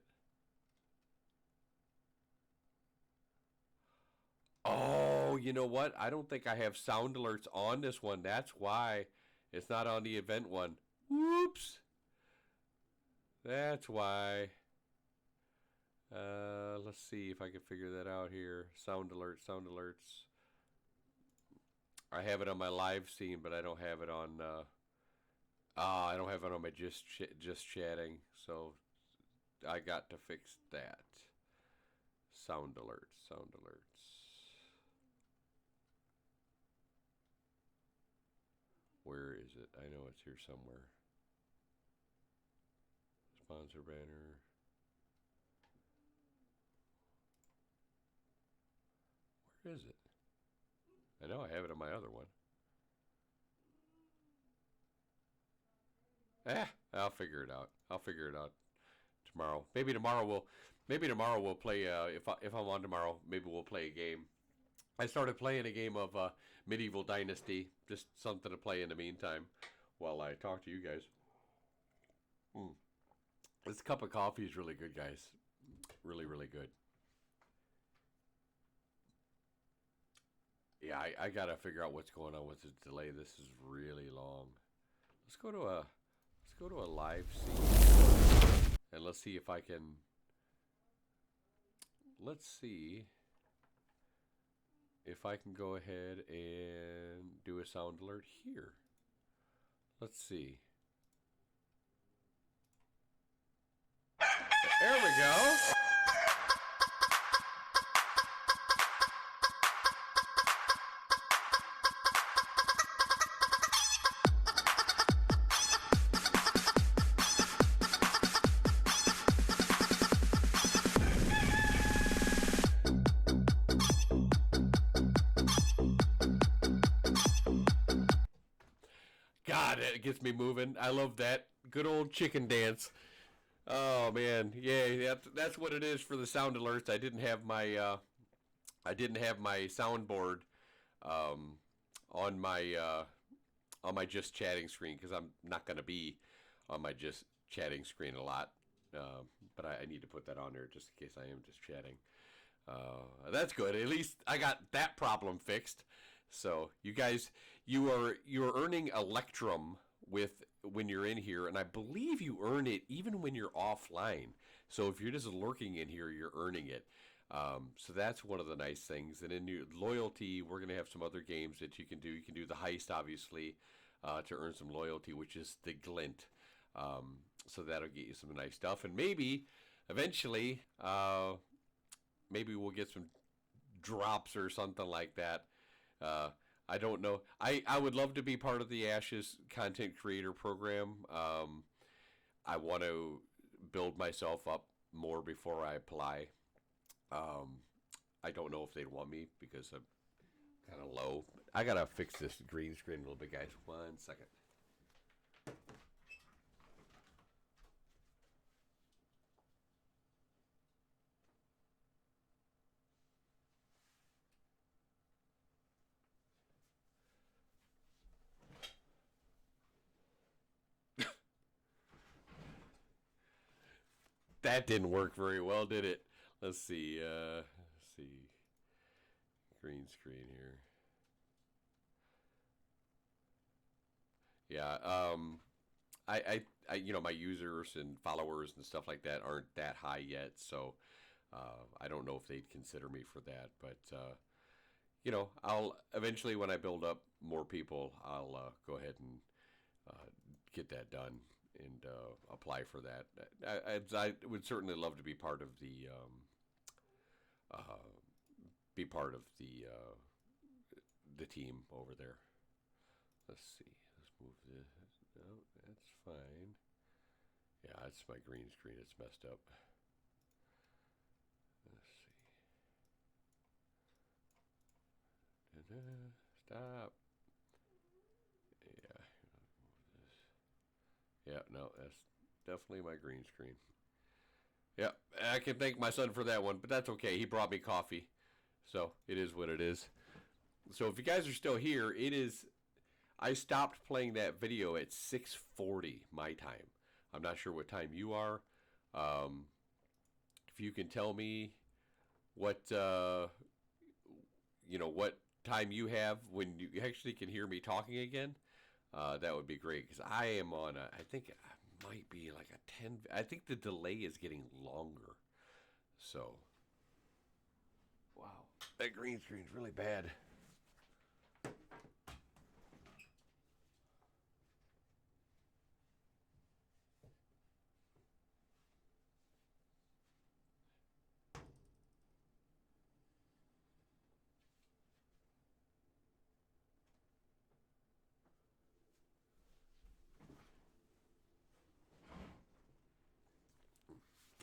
Oh, you know what? I don't think I have sound alerts on this one. That's why it's not on the event one. Whoops. That's why. Let's see if I can figure that out here. Sound alerts, sound alerts. I have it on my live scene, but I don't have it on. I don't have it on my just chatting. So I got to fix that. Sound alerts, sound alerts. Where is it? I know it's here somewhere. Sponsor banner. Where is it? I know I have it on my other one. I'll figure it out. I'll figure it out tomorrow. Maybe tomorrow we'll play. If I'm on tomorrow, maybe we'll play a game. I started playing a game of Medieval Dynasty, just something to play in the meantime while I talk to you guys. This cup of coffee is really good, guys. Really, really good. Yeah, I gotta figure out what's going on with the delay. This is really long. Let's go to a live scene and let's see if I can. Let's see if I can go ahead and do a sound alert here. Let's see. There we go. God, it gets me moving. I love that. Good old chicken dance. Oh man, yeah, that's what it is for the sound alerts. I didn't have my soundboard on my just chatting screen because I'm not gonna be on my just chatting screen a lot. But I need to put that on there just in case I am just chatting. That's good. At least I got that problem fixed. So you guys, you're earning Electrum when you're in here, and I believe you earn it even when you're offline. So if you're just lurking in here, you're earning it. So that's one of the nice things. And in your loyalty, we're going to have some other games that you can do. You can do the heist, obviously, to earn some loyalty, which is the glint. So that'll get you some nice stuff. And maybe, eventually, maybe we'll get some drops or something like that. I don't know. I would love to be part of the Ashes content creator program. I want to build myself up more before I apply. I don't know if they'd want me because I'm kind of low I gotta fix this green screen a little bit, guys. 1 second. That didn't work very well, did it? Let's see. Green screen here. Yeah. You know, my users and followers and stuff like that aren't that high yet, so I don't know if they'd consider me for that. But you know, I'll eventually, when I build up more people, I'll go ahead and get that done and apply for that. I would certainly love to be part of the team over there. Let's see. Let's move this. No, that's fine. Yeah, that's my green screen. It's messed up. Let's see. Stop. Yeah. Move this. Yeah, no, that's definitely my green screen. Yeah, I can thank my son for that one, but that's okay. He brought me coffee, so it is what it is. So if you guys are still here, it is. I stopped playing that video at 6:40 my time. I'm not sure what time you are. If you can tell me what what time you have when you actually can hear me talking again, that would be great, because I am on I think it might be like a 10. I think the delay is getting longer. So, wow, that green screen's really bad.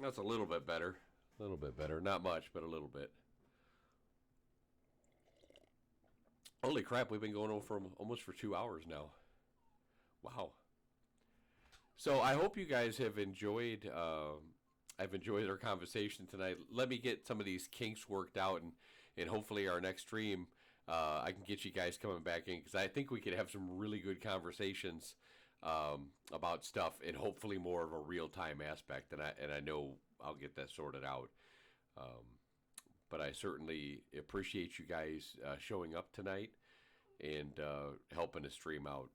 That's a little bit better. A little bit better. Not much, but a little bit. Holy crap, we've been going on for almost for 2 hours now. Wow. So I hope you guys have enjoyed I've enjoyed our conversation tonight. Let me get some of these kinks worked out, and hopefully our next stream I can get you guys coming back in, because I think we could have some really good conversations about stuff, and hopefully more of a real-time aspect, and I know I'll get that sorted out. But I certainly appreciate you guys showing up tonight and helping to stream out.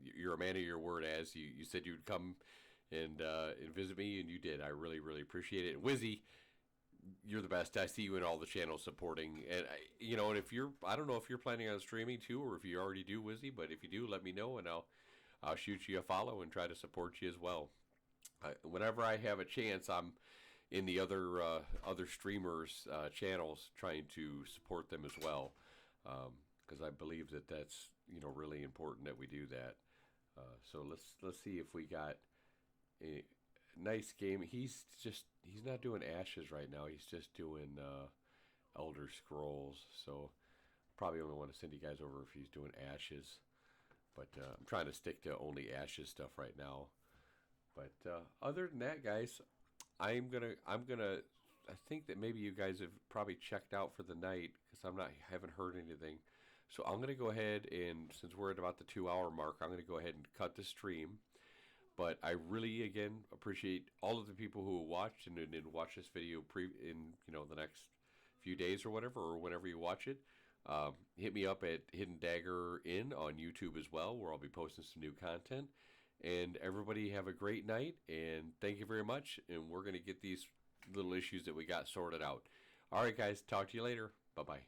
You're a man of your word, as you said you'd come and visit me, and you did. I really, really appreciate it. And Wizzy, you're the best. I see you in all the channels supporting, and and if I don't know if you're planning on streaming too, or if you already do, Wizzy, but if you do, let me know, and I'll shoot you a follow and try to support you as well. Whenever I have a chance, I'm in the other streamers' channels trying to support them as well, because I believe that that's really important that we do that. So let's see if we got a nice game. He's not doing Ashes right now. He's just doing Elder Scrolls. So probably only want to send you guys over if he's doing Ashes. But I'm trying to stick to only Ashes stuff right now. But other than that, guys, I'm gonna. I think that maybe you guys have probably checked out for the night, because haven't heard anything. So I'm gonna go ahead, and since we're at about the 2-hour mark, I'm gonna go ahead and cut the stream. But I really, again, appreciate all of the people who watched and watch this video in the next few days or whatever, or whenever you watch it. Hit me up at Hidden Dagger Inn on YouTube as well, where I'll be posting some new content. And everybody have a great night, and thank you very much. And we're going to get these little issues that we got sorted out. All right, guys, talk to you later. Bye-bye.